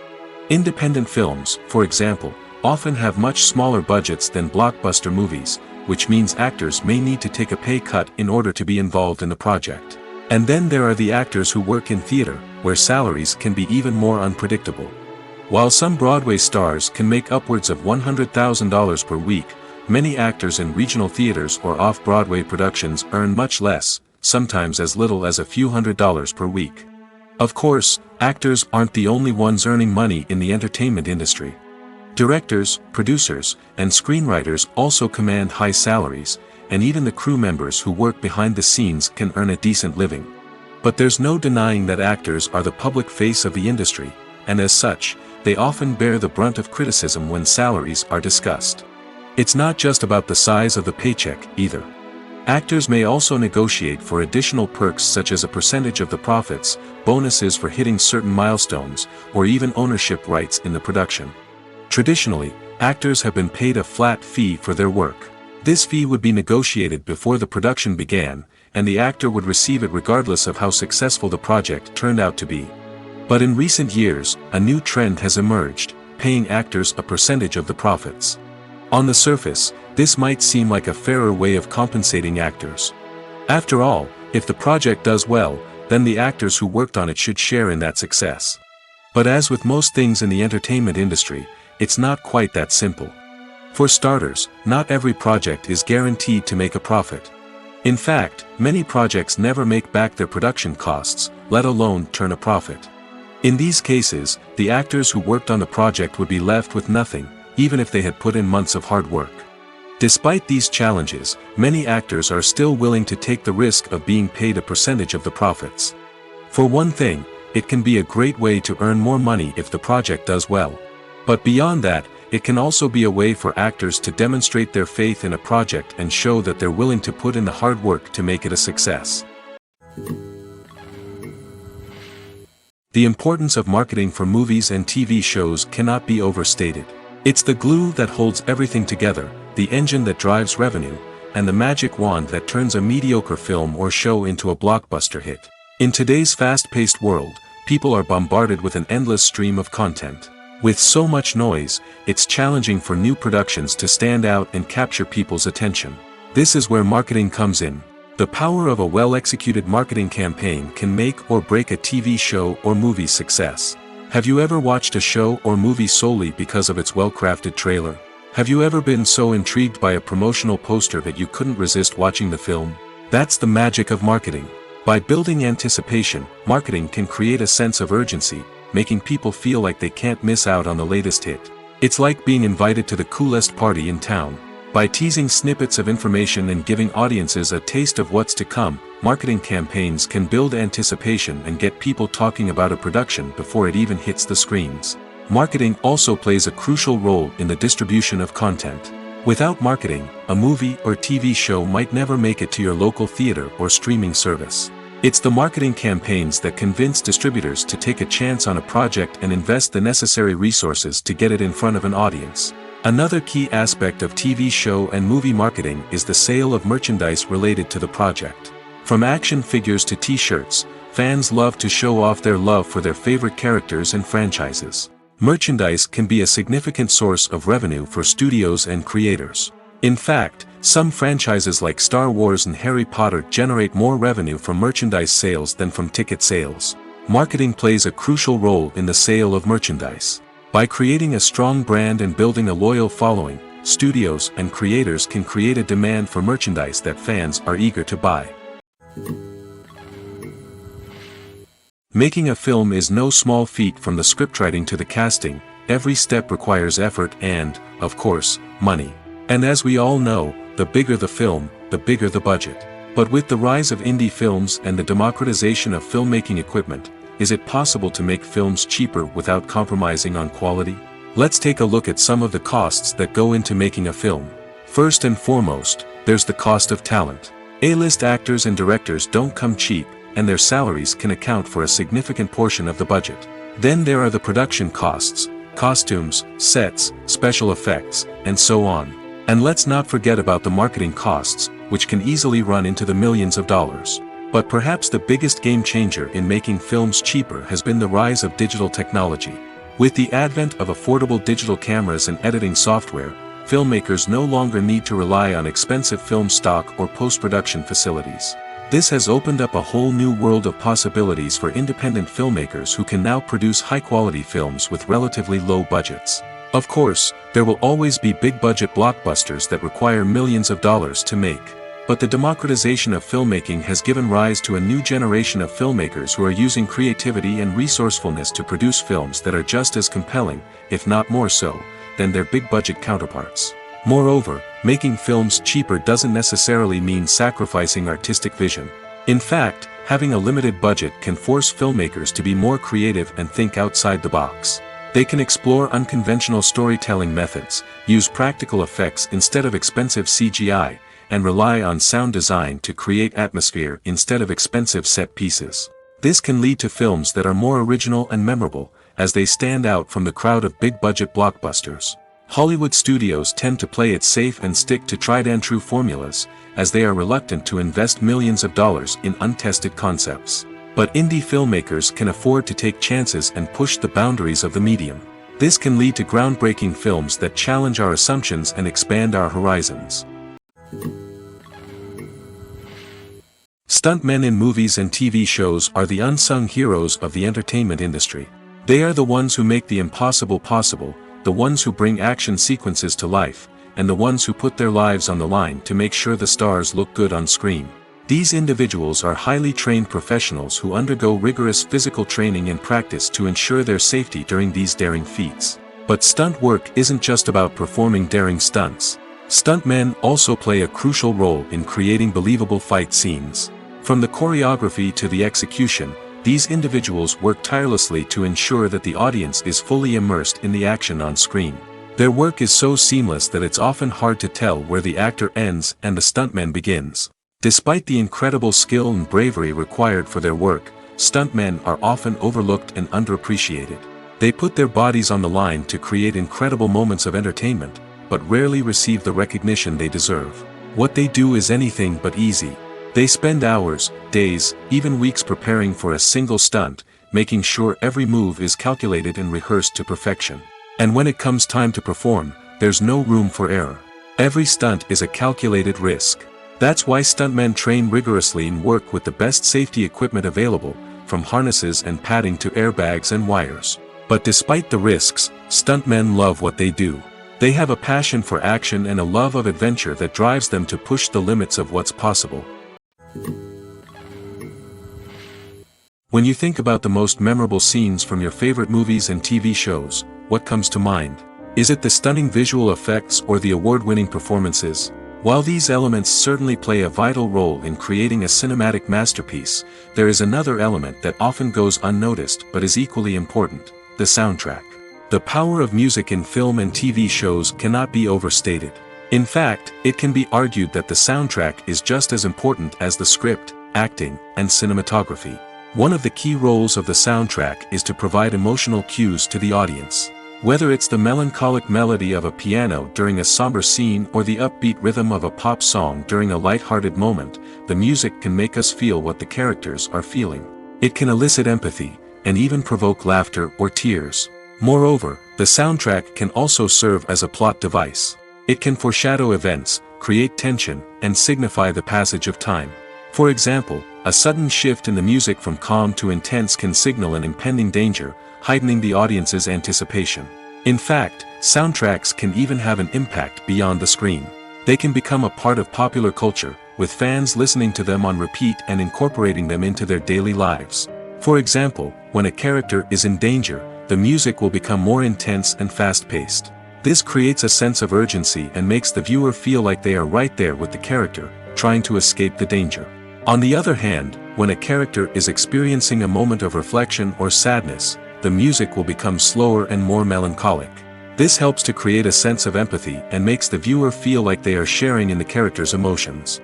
Independent films, for example, often have much smaller budgets than blockbuster movies, which means actors may need to take a pay cut in order to be involved in the project. And then there are the actors who work in theater, where salaries can be even more unpredictable. While some Broadway stars can make upwards of $100,000 per week, many actors in regional theaters or off-Broadway productions earn much less, sometimes as little as a few $100s per week. Of course, actors aren't the only ones earning money in the entertainment industry. Directors, producers, and screenwriters also command high salaries, and even the crew members who work behind the scenes can earn a decent living. But there's no denying that actors are the public face of the industry, and as such, they often bear the brunt of criticism when salaries are discussed. It's not just about the size of the paycheck, either. Actors may also negotiate for additional perks such as a percentage of the profits, bonuses for hitting certain milestones, or even ownership rights in the production. Traditionally, actors have been paid a flat fee for their work. This fee would be negotiated before the production began, and the actor would receive it regardless of how successful the project turned out to be. But in recent years, a new trend has emerged, paying actors a percentage of the profits. On the surface, this might seem like a fairer way of compensating actors. After all, If the project does well, then the actors who worked on it should share in that success. But as with most things in the entertainment industry, it's not quite that simple. For starters, not every project is guaranteed to make a profit. In fact, many projects never make back their production costs, let alone turn a profit. In these cases, the actors who worked on the project would be left with nothing, even if they had put in months of hard work. Despite these challenges, many actors are still willing to take the risk of being paid a percentage of the profits. For one thing, it can be a great way to earn more money if the project does well. But beyond that, it can also be a way for actors to demonstrate their faith in a project and show that they're willing to put in the hard work to make it a success. The importance of marketing for movies and TV shows cannot be overstated. It's the glue that holds everything together, the engine that drives revenue, and the magic wand that turns a mediocre film or show into a blockbuster hit. In today's fast-paced world, people are bombarded with an endless stream of content. With so much noise, it's challenging for new productions to stand out and capture people's attention. This is where marketing comes in. The power of a well-executed marketing campaign can make or break a TV show or movie's success. Have you ever watched a show or movie solely because of its well-crafted trailer? Have you ever been so intrigued by a promotional poster that you couldn't resist watching the film? That's the magic of marketing. By building anticipation, marketing can create a sense of urgency, making people feel like they can't miss out on the latest hit. It's like being invited to the coolest party in town. By teasing snippets of information and giving audiences a taste of what's to come, marketing campaigns can build anticipation and get people talking about a production before it even hits the screens. Marketing also plays a crucial role in the distribution of content. Without marketing, a movie or TV show might never make it to your local theater or streaming service. It's the marketing campaigns that convince distributors to take a chance on a project and invest the necessary resources to get it in front of an audience. Another key aspect of TV show and movie marketing is the sale of merchandise related to the project. From action figures to t-shirts, fans love to show off their love for their favorite characters and franchises. Merchandise can be a significant source of revenue for studios and creators. In fact, some franchises like Star Wars and Harry Potter generate more revenue from merchandise sales than from ticket sales. Marketing plays a crucial role in the sale of merchandise. By creating a strong brand and building a loyal following, studios and creators can create a demand for merchandise that fans are eager to buy. Making a film is no small feat. From the scriptwriting to the casting, every step requires effort and, of course, money. And as we all know, the bigger the film, the bigger the budget. But with the rise of indie films and the democratization of filmmaking equipment, is it possible to make films cheaper without compromising on quality? Let's take a look at some of the costs that go into making a film. First and foremost, there's the cost of talent. A-list actors and directors don't come cheap, and their salaries can account for a significant portion of the budget. Then there are the production costs, costumes, sets, special effects, and so on. And let's not forget about the marketing costs, which can easily run into the millions of dollars. But perhaps the biggest game changer in making films cheaper has been the rise of digital technology. With the advent of affordable digital cameras and editing software, filmmakers no longer need to rely on expensive film stock or post-production facilities. This has opened up a whole new world of possibilities for independent filmmakers who can now produce high-quality films with relatively low budgets. Of course, there will always be big-budget blockbusters that require millions of dollars to make. But the democratization of filmmaking has given rise to a new generation of filmmakers who are using creativity and resourcefulness to produce films that are just as compelling, if not more so, than their big-budget counterparts. Moreover, making films cheaper doesn't necessarily mean sacrificing artistic vision. In fact, having a limited budget can force filmmakers to be more creative and think outside the box. They can explore unconventional storytelling methods, use practical effects instead of expensive CGI, and rely on sound design to create atmosphere instead of expensive set pieces. This can lead to films that are more original and memorable, as they stand out from the crowd of big-budget blockbusters. Hollywood studios tend to play it safe and stick to tried-and-true formulas, as they are reluctant to invest millions of dollars in untested concepts. But indie filmmakers can afford to take chances and push the boundaries of the medium. This can lead to groundbreaking films that challenge our assumptions and expand our horizons. Stuntmen in movies and TV shows are the unsung heroes of the entertainment industry. They are the ones who make the impossible possible, the ones who bring action sequences to life, and the ones who put their lives on the line to make sure the stars look good on screen. These individuals are highly trained professionals who undergo rigorous physical training and practice to ensure their safety during these daring feats. But stunt work isn't just about performing daring stunts. Stuntmen also play a crucial role in creating believable fight scenes. From the choreography to the execution, these individuals work tirelessly to ensure that the audience is fully immersed in the action on screen. Their work is so seamless that it's often hard to tell where the actor ends and the stuntman begins. Despite the incredible skill and bravery required for their work, stuntmen are often overlooked and underappreciated. They put their bodies on the line to create incredible moments of entertainment, but rarely receive the recognition they deserve. What they do is anything but easy. They spend hours, days, even weeks preparing for a single stunt, making sure every move is calculated and rehearsed to perfection. And when it comes time to perform, there's no room for error. Every stunt is a calculated risk. That's why stuntmen train rigorously and work with the best safety equipment available, from harnesses and padding to airbags and wires. But despite the risks, stuntmen love what they do. They have a passion for action and a love of adventure that drives them to push the limits of what's possible. When you think about the most memorable scenes from your favorite movies and TV shows, what comes to mind? Is it the stunning visual effects or the award-winning performances? While these elements certainly play a vital role in creating a cinematic masterpiece, there is another element that often goes unnoticed but is equally important: the soundtrack. The power of music in film and TV shows cannot be overstated. In fact, it can be argued that the soundtrack is just as important as the script, acting, and cinematography. One of the key roles of the soundtrack is to provide emotional cues to the audience. Whether it's the melancholic melody of a piano during a somber scene or the upbeat rhythm of a pop song during a light-hearted moment, the music can make us feel what the characters are feeling. It can elicit empathy, and even provoke laughter or tears. Moreover, the soundtrack can also serve as a plot device. It can foreshadow events, create tension, and signify the passage of time. For example, a sudden shift in the music from calm to intense can signal an impending danger, heightening the audience's anticipation. In fact, soundtracks can even have an impact beyond the screen. They can become a part of popular culture, with fans listening to them on repeat and incorporating them into their daily lives. For example, when a character is in danger, the music will become more intense and fast-paced. This creates a sense of urgency and makes the viewer feel like they are right there with the character, trying to escape the danger. On the other hand, when a character is experiencing a moment of reflection or sadness, the music will become slower and more melancholic. This helps to create a sense of empathy and makes the viewer feel like they are sharing in the character's emotions.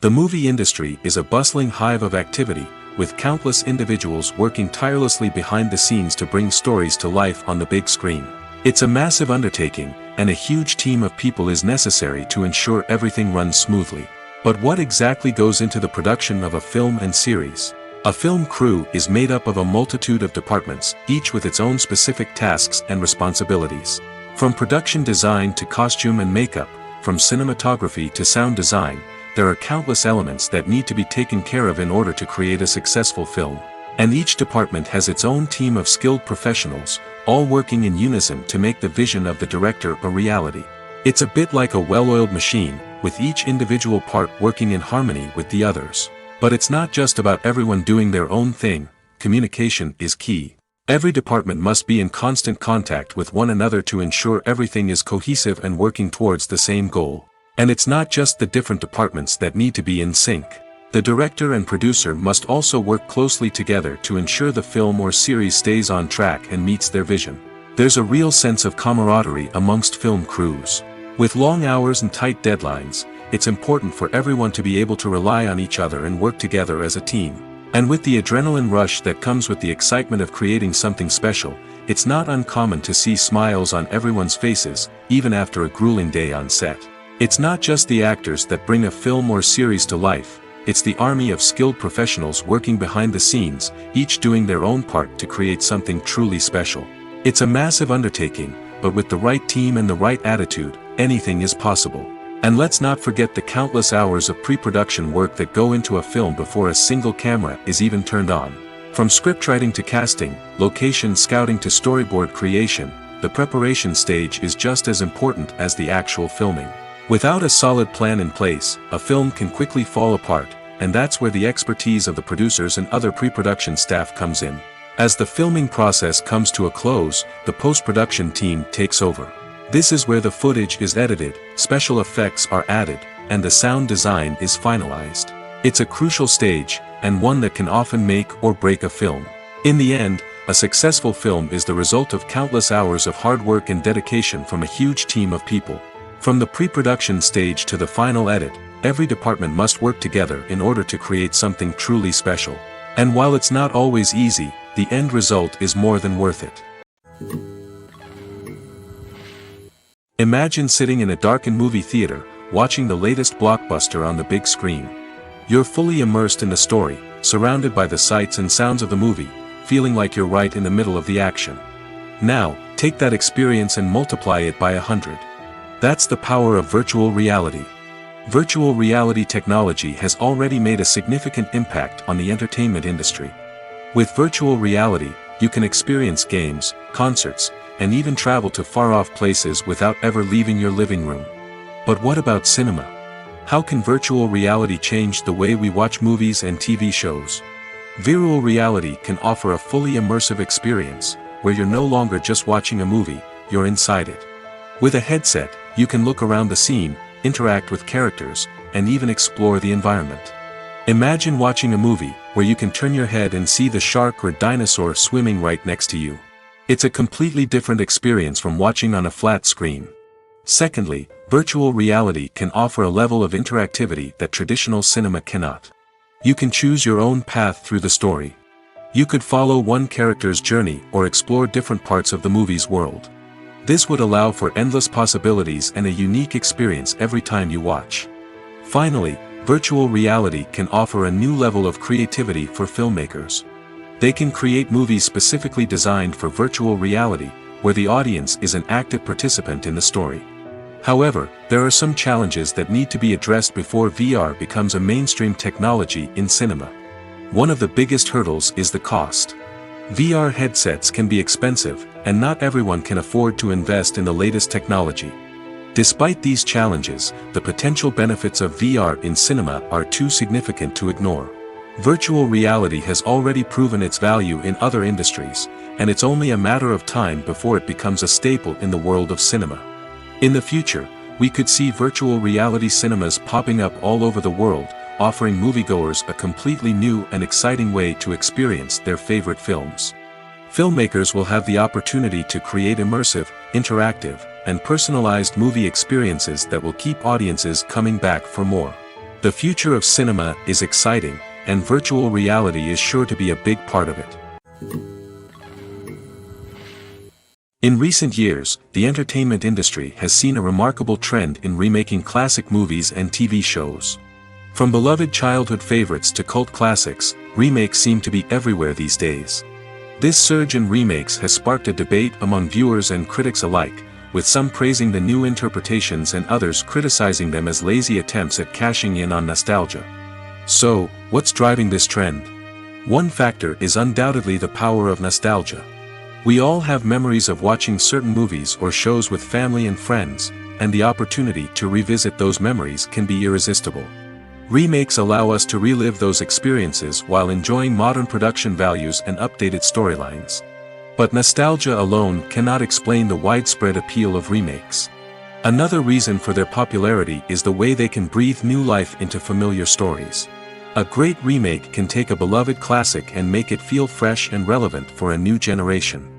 The movie industry is a bustling hive of activity, with countless individuals working tirelessly behind the scenes to bring stories to life on the big screen. It's a massive undertaking, and a huge team of people is necessary to ensure everything runs smoothly. But what exactly goes into the production of a film and series? A film crew is made up of a multitude of departments, each with its own specific tasks and responsibilities. From production design to costume and makeup, from cinematography to sound design, there are countless elements that need to be taken care of in order to create a successful film. And each department has its own team of skilled professionals, all working in unison to make the vision of the director a reality. It's a bit like a well-oiled machine, with each individual part working in harmony with the others. But it's not just about everyone doing their own thing. Communication is key. Every department must be in constant contact with one another to ensure everything is cohesive and working towards the same goal. And it's not just the different departments that need to be in sync. The director and producer must also work closely together to ensure the film or series stays on track and meets their vision. There's a real sense of camaraderie amongst film crews. With long hours and tight deadlines, it's important for everyone to be able to rely on each other and work together as a team. And with the adrenaline rush that comes with the excitement of creating something special, it's not uncommon to see smiles on everyone's faces, even after a grueling day on set. It's not just the actors that bring a film or series to life, it's the army of skilled professionals working behind the scenes, each doing their own part to create something truly special. It's a massive undertaking, but with the right team and the right attitude, anything is possible. And let's not forget the countless hours of pre-production work that go into a film before a single camera is even turned on. From scriptwriting to casting, location scouting to storyboard creation, the preparation stage is just as important as the actual filming. Without a solid plan in place, a film can quickly fall apart, and that's where the expertise of the producers and other pre-production staff comes in. As the filming process comes to a close, the post-production team takes over. This is where the footage is edited, special effects are added, and the sound design is finalized. It's a crucial stage, and one that can often make or break a film. In the end, a successful film is the result of countless hours of hard work and dedication from a huge team of people. From the pre-production stage to the final edit, every department must work together in order to create something truly special. And while it's not always easy, the end result is more than worth it. Imagine sitting in a darkened movie theater, watching the latest blockbuster on the big screen. You're fully immersed in the story, surrounded by the sights and sounds of the movie, feeling like you're right in the middle of the action. Now, take that experience and multiply it by 100. That's the power of virtual reality. Virtual reality technology has already made a significant impact on the entertainment industry. With virtual reality, you can experience games, concerts, and even travel to far-off places without ever leaving your living room. But what about cinema? How can virtual reality change the way we watch movies and TV shows? Virtual reality can offer a fully immersive experience, where you're no longer just watching a movie, you're inside it. With a headset, you can look around the scene, interact with characters, and even explore the environment. Imagine watching a movie, where you can turn your head and see the shark or dinosaur swimming right next to you. It's a completely different experience from watching on a flat screen. Secondly, virtual reality can offer a level of interactivity that traditional cinema cannot. You can choose your own path through the story. You could follow one character's journey or explore different parts of the movie's world. This would allow for endless possibilities and a unique experience every time you watch. Finally, virtual reality can offer a new level of creativity for filmmakers. They can create movies specifically designed for virtual reality, where the audience is an active participant in the story. However, there are some challenges that need to be addressed before VR becomes a mainstream technology in cinema. One of the biggest hurdles is the cost. VR headsets can be expensive, and not everyone can afford to invest in the latest technology. Despite these challenges, the potential benefits of VR in cinema are too significant to ignore. Virtual reality has already proven its value in other industries, and it's only a matter of time before it becomes a staple in the world of cinema. In the future, we could see virtual reality cinemas popping up all over the world, offering moviegoers a completely new and exciting way to experience their favorite films. Filmmakers will have the opportunity to create immersive, interactive, and personalized movie experiences that will keep audiences coming back for more. The future of cinema is exciting, and virtual reality is sure to be a big part of it. In recent years, the entertainment industry has seen a remarkable trend in remaking classic movies and TV shows. From beloved childhood favorites to cult classics, remakes seem to be everywhere these days. This surge in remakes has sparked a debate among viewers and critics alike, with some praising the new interpretations and others criticizing them as lazy attempts at cashing in on nostalgia. So, what's driving this trend? One factor is undoubtedly the power of nostalgia. We all have memories of watching certain movies or shows with family and friends, and the opportunity to revisit those memories can be irresistible. Remakes allow us to relive those experiences while enjoying modern production values and updated storylines. But nostalgia alone cannot explain the widespread appeal of remakes. Another reason for their popularity is the way they can breathe new life into familiar stories. A great remake can take a beloved classic and make it feel fresh and relevant for a new generation.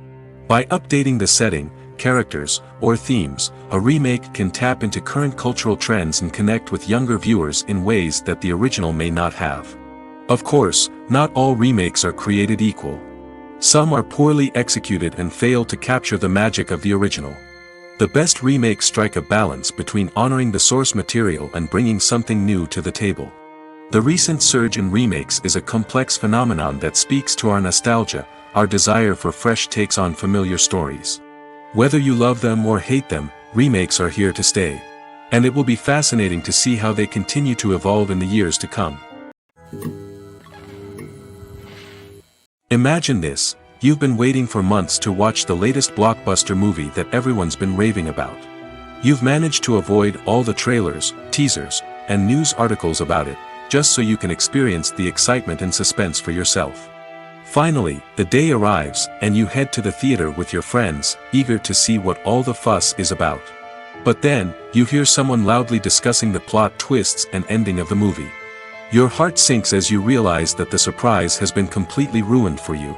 By updating the setting, characters, or themes, a remake can tap into current cultural trends and connect with younger viewers in ways that the original may not have. Of course, not all remakes are created equal. Some are poorly executed and fail to capture the magic of the original. The best remakes strike a balance between honoring the source material and bringing something new to the table. The recent surge in remakes is a complex phenomenon that speaks to our nostalgia, our desire for fresh takes on familiar stories. Whether you love them or hate them, remakes are here to stay. And it will be fascinating to see how they continue to evolve in the years to come. Imagine this, you've been waiting for months to watch the latest blockbuster movie that everyone's been raving about. You've managed to avoid all the trailers, teasers, and news articles about it, just so you can experience the excitement and suspense for yourself. Finally, the day arrives, and you head to the theater with your friends, eager to see what all the fuss is about. But then, you hear someone loudly discussing the plot twists and ending of the movie. Your heart sinks as you realize that the surprise has been completely ruined for you.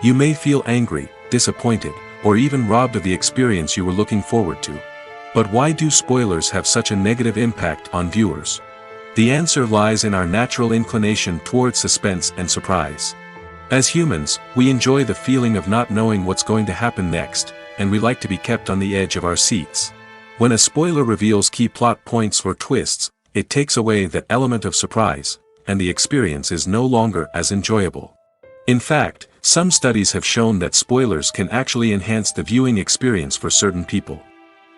You may feel angry, disappointed, or even robbed of the experience you were looking forward to. But why do spoilers have such a negative impact on viewers? The answer lies in our natural inclination towards suspense and surprise. As humans, we enjoy the feeling of not knowing what's going to happen next, and we like to be kept on the edge of our seats. When a spoiler reveals key plot points or twists, it takes away that element of surprise, and the experience is no longer as enjoyable. In fact, some studies have shown that spoilers can actually enhance the viewing experience for certain people.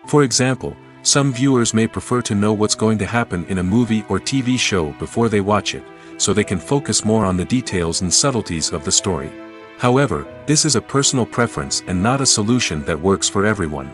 For example, some viewers may prefer to know what's going to happen in a movie or TV show before they watch it, so they can focus more on the details and subtleties of the story. However, this is a personal preference and not a solution that works for everyone.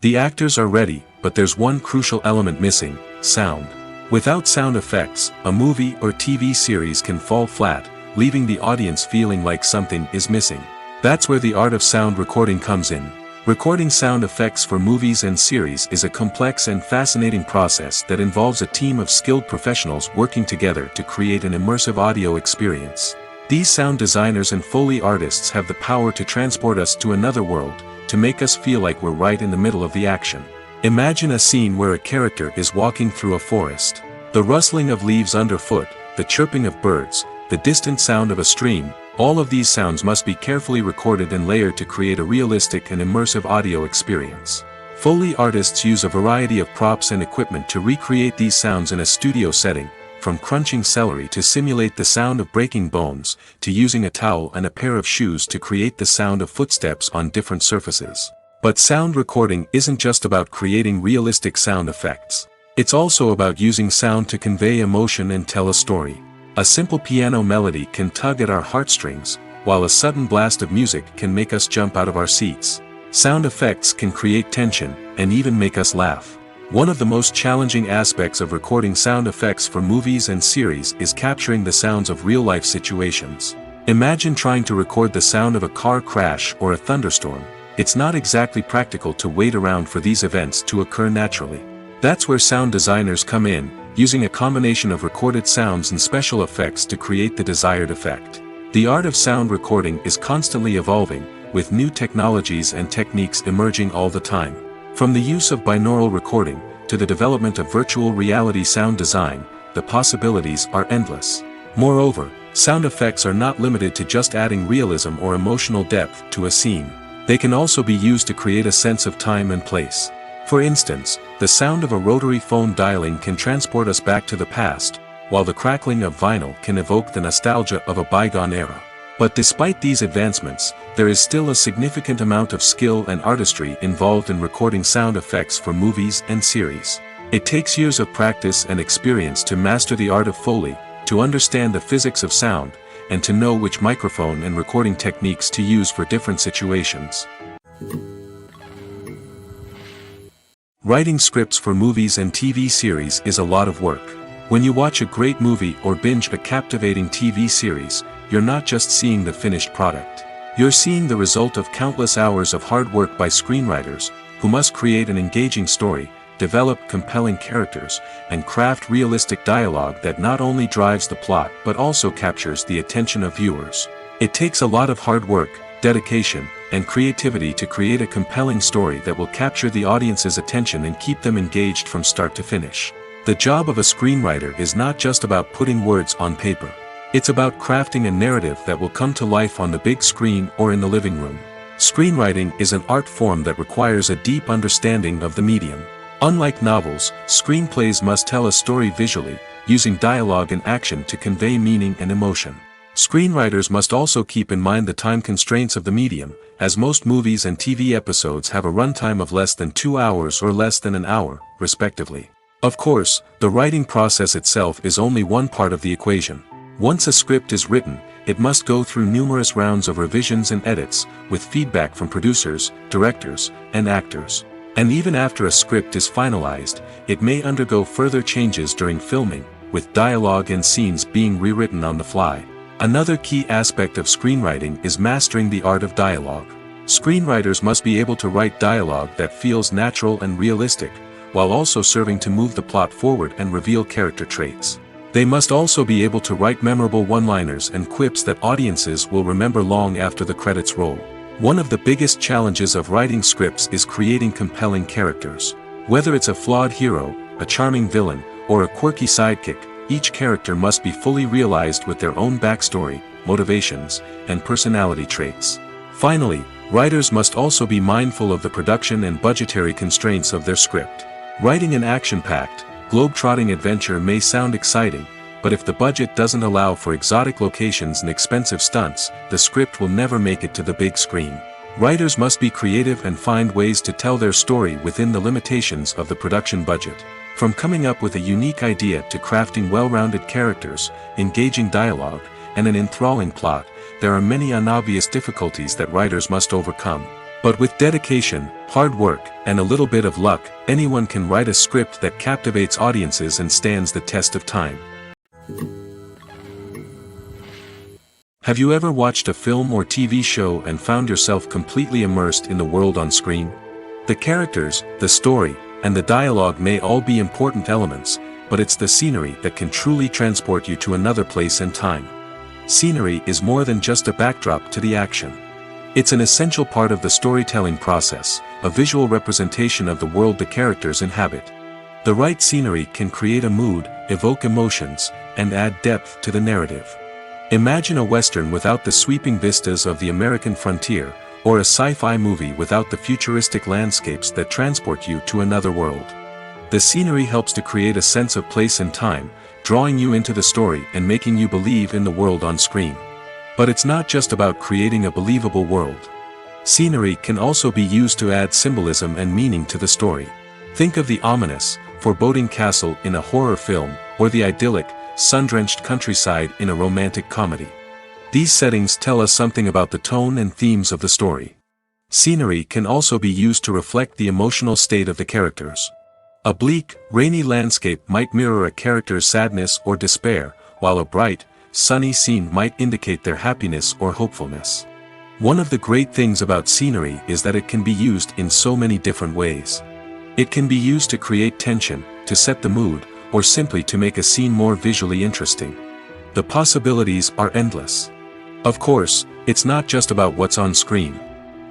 The actors are ready, but there's one crucial element missing: sound. Without sound effects, a movie or TV series can fall flat, leaving the audience feeling like something is missing. That's where the art of sound recording comes in. Recording sound effects for movies and series is a complex and fascinating process that involves a team of skilled professionals working together to create an immersive audio experience. These sound designers and Foley artists have the power to transport us to another world, to make us feel like we're right in the middle of the action. Imagine a scene where a character is walking through a forest. The rustling of leaves underfoot, the chirping of birds, the distant sound of a stream, all of these sounds must be carefully recorded and layered to create a realistic and immersive audio experience. Foley artists use a variety of props and equipment to recreate these sounds in a studio setting, from crunching celery to simulate the sound of breaking bones, to using a towel and a pair of shoes to create the sound of footsteps on different surfaces. But sound recording isn't just about creating realistic sound effects. It's also about using sound to convey emotion and tell a story. A simple piano melody can tug at our heartstrings, while a sudden blast of music can make us jump out of our seats. Sound effects can create tension, and even make us laugh. One of the most challenging aspects of recording sound effects for movies and series is capturing the sounds of real-life situations. Imagine trying to record the sound of a car crash or a thunderstorm. It's not exactly practical to wait around for these events to occur naturally. That's where sound designers come in, using a combination of recorded sounds and special effects to create the desired effect. The art of sound recording is constantly evolving, with new technologies and techniques emerging all the time. From the use of binaural recording, to the development of virtual reality sound design, the possibilities are endless. Moreover, sound effects are not limited to just adding realism or emotional depth to a scene. They can also be used to create a sense of time and place. For instance, the sound of a rotary phone dialing can transport us back to the past, while the crackling of vinyl can evoke the nostalgia of a bygone era. But despite these advancements, there is still a significant amount of skill and artistry involved in recording sound effects for movies and series. It takes years of practice and experience to master the art of Foley, to understand the physics of sound, and to know which microphone and recording techniques to use for different situations. Writing scripts for movies and TV series is a lot of work. When you watch a great movie or binge a captivating TV series, you're not just seeing the finished product. You're seeing the result of countless hours of hard work by screenwriters, who must create an engaging story, develop compelling characters, and craft realistic dialogue that not only drives the plot but also captures the attention of viewers. It takes a lot of hard work, dedication, and creativity to create a compelling story that will capture the audience's attention and keep them engaged from start to finish. The job of a screenwriter is not just about putting words on paper. It's about crafting a narrative that will come to life on the big screen or in the living room. Screenwriting is an art form that requires a deep understanding of the medium. Unlike novels, screenplays must tell a story visually, using dialogue and action to convey meaning and emotion. Screenwriters must also keep in mind the time constraints of the medium, as most movies and TV episodes have a runtime of less than 2 hours or less than an hour, respectively. Of course, the writing process itself is only one part of the equation. Once a script is written, it must go through numerous rounds of revisions and edits, with feedback from producers, directors, and actors. And even after a script is finalized, it may undergo further changes during filming, with dialogue and scenes being rewritten on the fly. Another key aspect of screenwriting is mastering the art of dialogue. Screenwriters must be able to write dialogue that feels natural and realistic, while also serving to move the plot forward and reveal character traits. They must also be able to write memorable one-liners and quips that audiences will remember long after the credits roll. One of the biggest challenges of writing scripts is creating compelling characters. Whether it's a flawed hero, a charming villain, or a quirky sidekick, each character must be fully realized with their own backstory, motivations, and personality traits. Finally, writers must also be mindful of the production and budgetary constraints of their script. Writing an action-packed, globe-trotting adventure may sound exciting, but if the budget doesn't allow for exotic locations and expensive stunts, the script will never make it to the big screen. Writers must be creative and find ways to tell their story within the limitations of the production budget. From coming up with a unique idea to crafting well-rounded characters, engaging dialogue, and an enthralling plot, there are many unobvious difficulties that writers must overcome. But with dedication, hard work, and a little bit of luck, anyone can write a script that captivates audiences and stands the test of time. Have you ever watched a film or TV show and found yourself completely immersed in the world on screen? The characters, the story, and the dialogue may all be important elements, but it's the scenery that can truly transport you to another place and time. Scenery is more than just a backdrop to the action. It's an essential part of the storytelling process, a visual representation of the world the characters inhabit. The right scenery can create a mood, evoke emotions, and add depth to the narrative. Imagine a western without the sweeping vistas of the American frontier, or a sci-fi movie without the futuristic landscapes that transport you to another world. The scenery helps to create a sense of place and time, drawing you into the story and making you believe in the world on screen. But it's not just about creating a believable world. Scenery can also be used to add symbolism and meaning to the story. Think of the ominous, foreboding castle in a horror film, or the idyllic, sun-drenched countryside in a romantic comedy. These settings tell us something about the tone and themes of the story. Scenery can also be used to reflect the emotional state of the characters. A bleak, rainy landscape might mirror a character's sadness or despair, while a bright, sunny scene might indicate their happiness or hopefulness. One of the great things about scenery is that it can be used in so many different ways. It can be used to create tension, to set the mood, or simply to make a scene more visually interesting. The possibilities are endless. Of course, it's not just about what's on screen.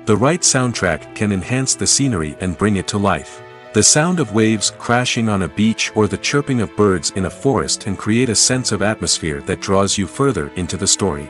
The right soundtrack can enhance the scenery and bring it to life. The sound of waves crashing on a beach or the chirping of birds in a forest can create a sense of atmosphere that draws you further into the story.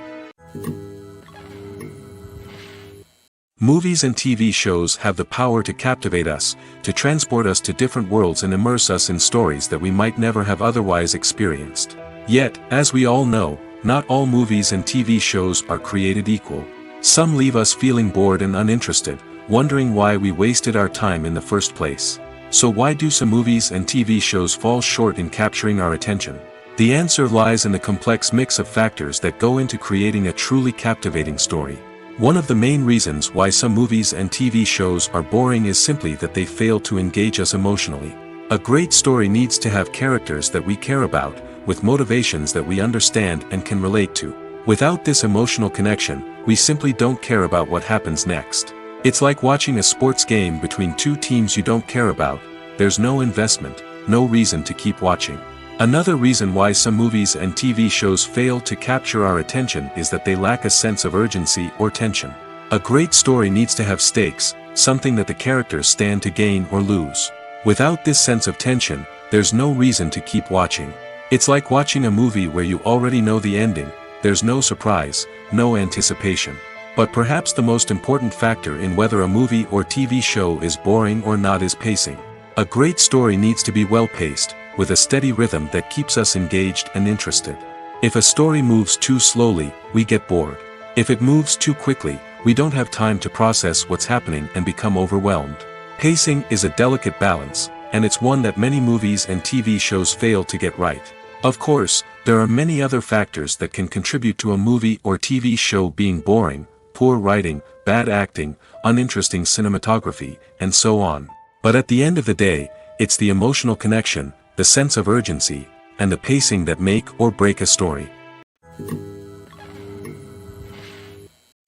Movies and TV shows have the power to captivate us, to transport us to different worlds and immerse us in stories that we might never have otherwise experienced. Yet, as we all know, not all movies and TV shows are created equal. Some leave us feeling bored and uninterested, wondering why we wasted our time in the first place. So why do some movies and TV shows fall short in capturing our attention? The answer lies in the complex mix of factors that go into creating a truly captivating story. One of the main reasons why some movies and TV shows are boring is simply that they fail to engage us emotionally. A great story needs to have characters that we care about, with motivations that we understand and can relate to. Without this emotional connection, we simply don't care about what happens next. It's like watching a sports game between two teams you don't care about. There's no investment, no reason to keep watching. Another reason why some movies and TV shows fail to capture our attention is that they lack a sense of urgency or tension. A great story needs to have stakes, something that the characters stand to gain or lose. Without this sense of tension, there's no reason to keep watching. It's like watching a movie where you already know the ending. There's no surprise, no anticipation. But perhaps the most important factor in whether a movie or TV show is boring or not is pacing. A great story needs to be well paced, with a steady rhythm that keeps us engaged and interested. If a story moves too slowly, we get bored. If it moves too quickly, we don't have time to process what's happening and become overwhelmed. Pacing is a delicate balance, and it's one that many movies and TV shows fail to get right. Of course, there are many other factors that can contribute to a movie or TV show being boring: poor writing, bad acting, uninteresting cinematography, and so on. But at the end of the day, it's the emotional connection, the sense of urgency, and the pacing that make or break a story.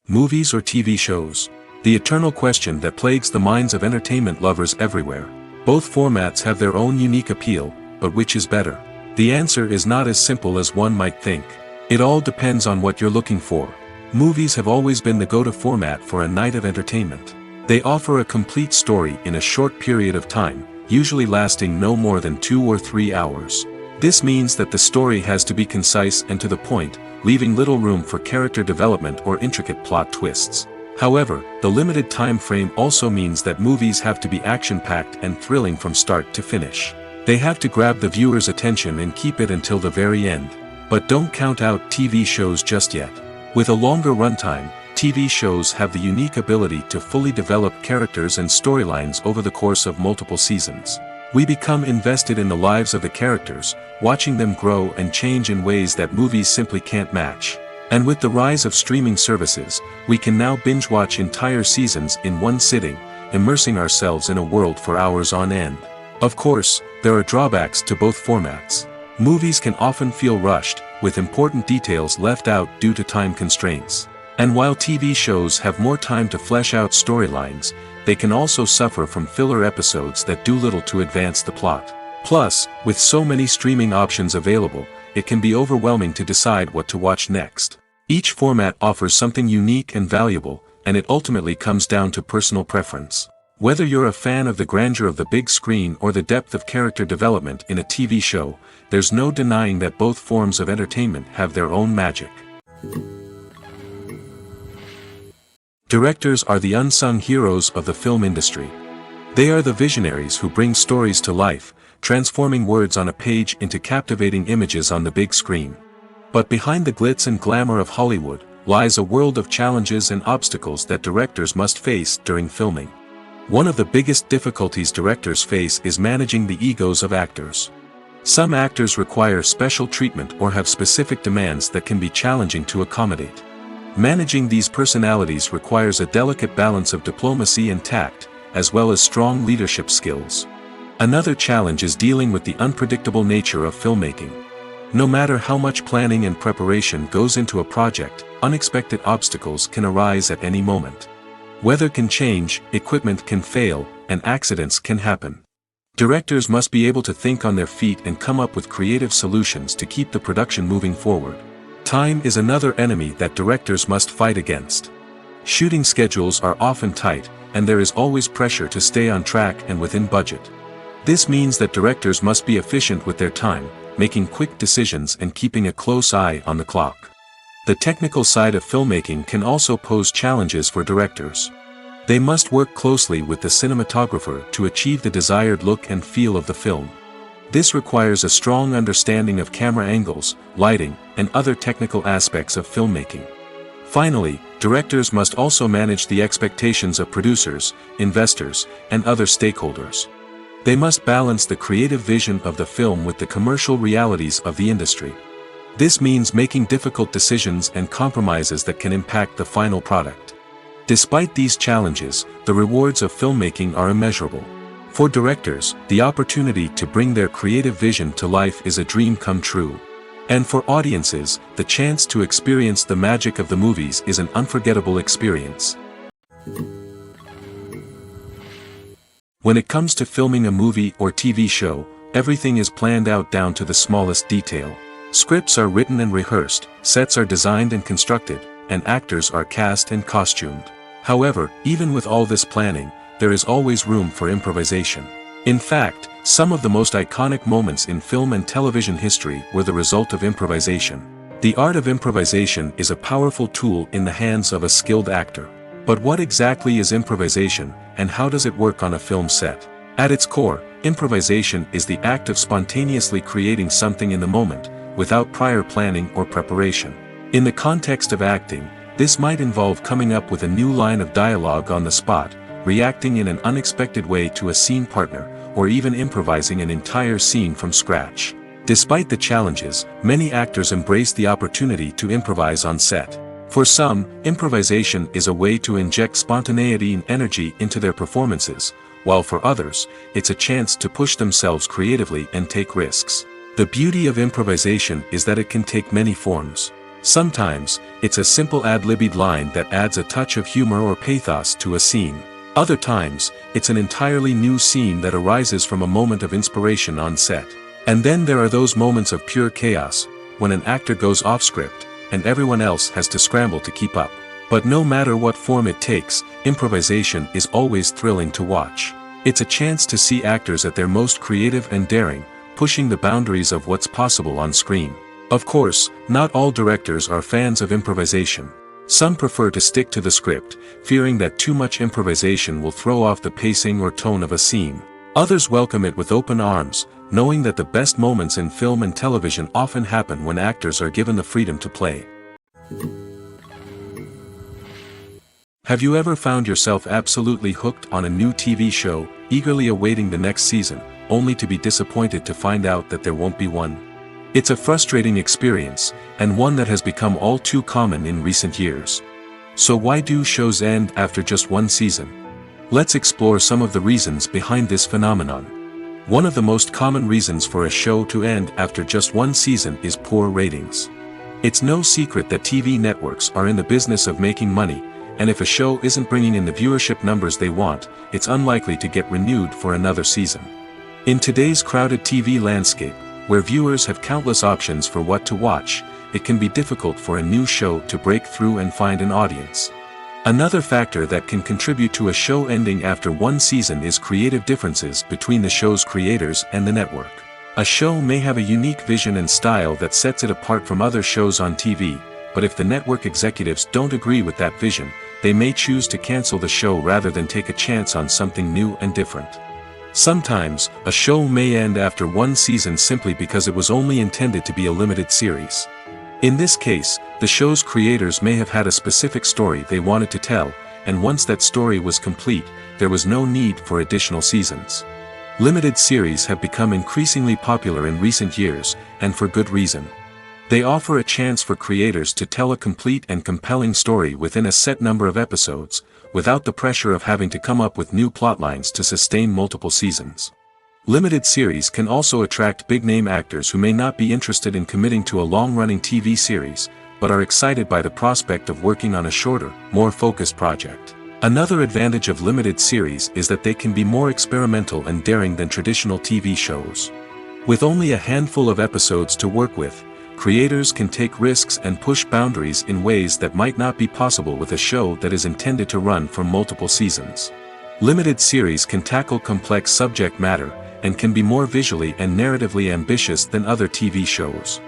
Movies or TV shows? The eternal question that plagues the minds of entertainment lovers everywhere. Both formats have their own unique appeal, but which is better? The answer is not as simple as one might think. It all depends on what you're looking for. Movies have always been the go-to format for a night of entertainment. They offer a complete story in a short period of time, usually lasting no more than 2 or 3 hours. This means that the story has to be concise and to the point, leaving little room for character development or intricate plot twists. However, the limited time frame also means that movies have to be action-packed and thrilling from start to finish. They have to grab the viewer's attention and keep it until the very end. But don't count out TV shows just yet. With a longer runtime, TV shows have the unique ability to fully develop characters and storylines over the course of multiple seasons. We become invested in the lives of the characters, watching them grow and change in ways that movies simply can't match. And with the rise of streaming services, we can now binge-watch entire seasons in one sitting, immersing ourselves in a world for hours on end. Of course, there are drawbacks to both formats. Movies can often feel rushed, with important details left out due to time constraints. And while TV shows have more time to flesh out storylines, they can also suffer from filler episodes that do little to advance the plot. Plus, with so many streaming options available, it can be overwhelming to decide what to watch next. Each format offers something unique and valuable, and it ultimately comes down to personal preference. Whether you're a fan of the grandeur of the big screen or the depth of character development in a TV show, there's no denying that both forms of entertainment have their own magic. Directors are the unsung heroes of the film industry. They are the visionaries who bring stories to life, transforming words on a page into captivating images on the big screen. But behind the glitz and glamour of Hollywood, lies a world of challenges and obstacles that directors must face during filming. One of the biggest difficulties directors face is managing the egos of actors. Some actors require special treatment or have specific demands that can be challenging to accommodate. Managing these personalities requires a delicate balance of diplomacy and tact, as well as strong leadership skills. Another challenge is dealing with the unpredictable nature of filmmaking. No matter how much planning and preparation goes into a project, unexpected obstacles can arise at any moment. Weather can change, equipment can fail, and accidents can happen. Directors must be able to think on their feet and come up with creative solutions to keep the production moving forward. Time is another enemy that directors must fight against. Shooting schedules are often tight, and there is always pressure to stay on track and within budget. This means that directors must be efficient with their time, making quick decisions and keeping a close eye on the clock. The technical side of filmmaking can also pose challenges for directors. They must work closely with the cinematographer to achieve the desired look and feel of the film. This requires a strong understanding of camera angles, lighting, and other technical aspects of filmmaking. Finally, directors must also manage the expectations of producers, investors, and other stakeholders. They must balance the creative vision of the film with the commercial realities of the industry. This means making difficult decisions and compromises that can impact the final product. Despite these challenges, the rewards of filmmaking are immeasurable. For directors, the opportunity to bring their creative vision to life is a dream come true. And for audiences, the chance to experience the magic of the movies is an unforgettable experience. When it comes to filming a movie or TV show, everything is planned out down to the smallest detail. Scripts are written and rehearsed, sets are designed and constructed, and actors are cast and costumed. However, even with all this planning, there is always room for improvisation. In fact, some of the most iconic moments in film and television history were the result of improvisation. The art of improvisation is a powerful tool in the hands of a skilled actor. But what exactly is improvisation, and how does it work on a film set? At its core, improvisation is the act of spontaneously creating something in the moment, without prior planning or preparation. In the context of acting, this might involve coming up with a new line of dialogue on the spot, reacting in an unexpected way to a scene partner, or even improvising an entire scene from scratch. Despite the challenges, many actors embrace the opportunity to improvise on set. For some, improvisation is a way to inject spontaneity and energy into their performances, while for others, it's a chance to push themselves creatively and take risks. The beauty of improvisation is that it can take many forms. Sometimes, it's a simple ad-libbed line that adds a touch of humor or pathos to a scene. Other times, it's an entirely new scene that arises from a moment of inspiration on set. And then there are those moments of pure chaos, when an actor goes off script, and everyone else has to scramble to keep up. But no matter what form it takes, improvisation is always thrilling to watch. It's a chance to see actors at their most creative and daring, pushing the boundaries of what's possible on screen. Of course, not all directors are fans of improvisation. Some prefer to stick to the script, fearing that too much improvisation will throw off the pacing or tone of a scene. Others welcome it with open arms, knowing that the best moments in film and television often happen when actors are given the freedom to play. Have you ever found yourself absolutely hooked on a new TV show, eagerly awaiting the next season, only to be disappointed to find out that there won't be one? It's a frustrating experience, and one that has become all too common in recent years. So why do shows end after just one season? Let's explore some of the reasons behind this phenomenon. One of the most common reasons for a show to end after just one season is poor ratings. It's no secret that TV networks are in the business of making money, and if a show isn't bringing in the viewership numbers they want, it's unlikely to get renewed for another season. In today's crowded TV landscape, where viewers have countless options for what to watch, it can be difficult for a new show to break through and find an audience. Another factor that can contribute to a show ending after one season is creative differences between the show's creators and the network. A show may have a unique vision and style that sets it apart from other shows on TV, but if the network executives don't agree with that vision, they may choose to cancel the show rather than take a chance on something new and different. Sometimes, a show may end after one season simply because it was only intended to be a limited series. In this case, the show's creators may have had a specific story they wanted to tell, and once that story was complete, there was no need for additional seasons. Limited series have become increasingly popular in recent years, and for good reason. They offer a chance for creators to tell a complete and compelling story within a set number of episodes, without the pressure of having to come up with new plotlines to sustain multiple seasons. Limited series can also attract big-name actors who may not be interested in committing to a long-running TV series, but are excited by the prospect of working on a shorter, more focused project. Another advantage of limited series is that they can be more experimental and daring than traditional TV shows. With only a handful of episodes to work with, creators can take risks and push boundaries in ways that might not be possible with a show that is intended to run for multiple seasons. Limited series can tackle complex subject matter, and can be more visually and narratively ambitious than other TV shows.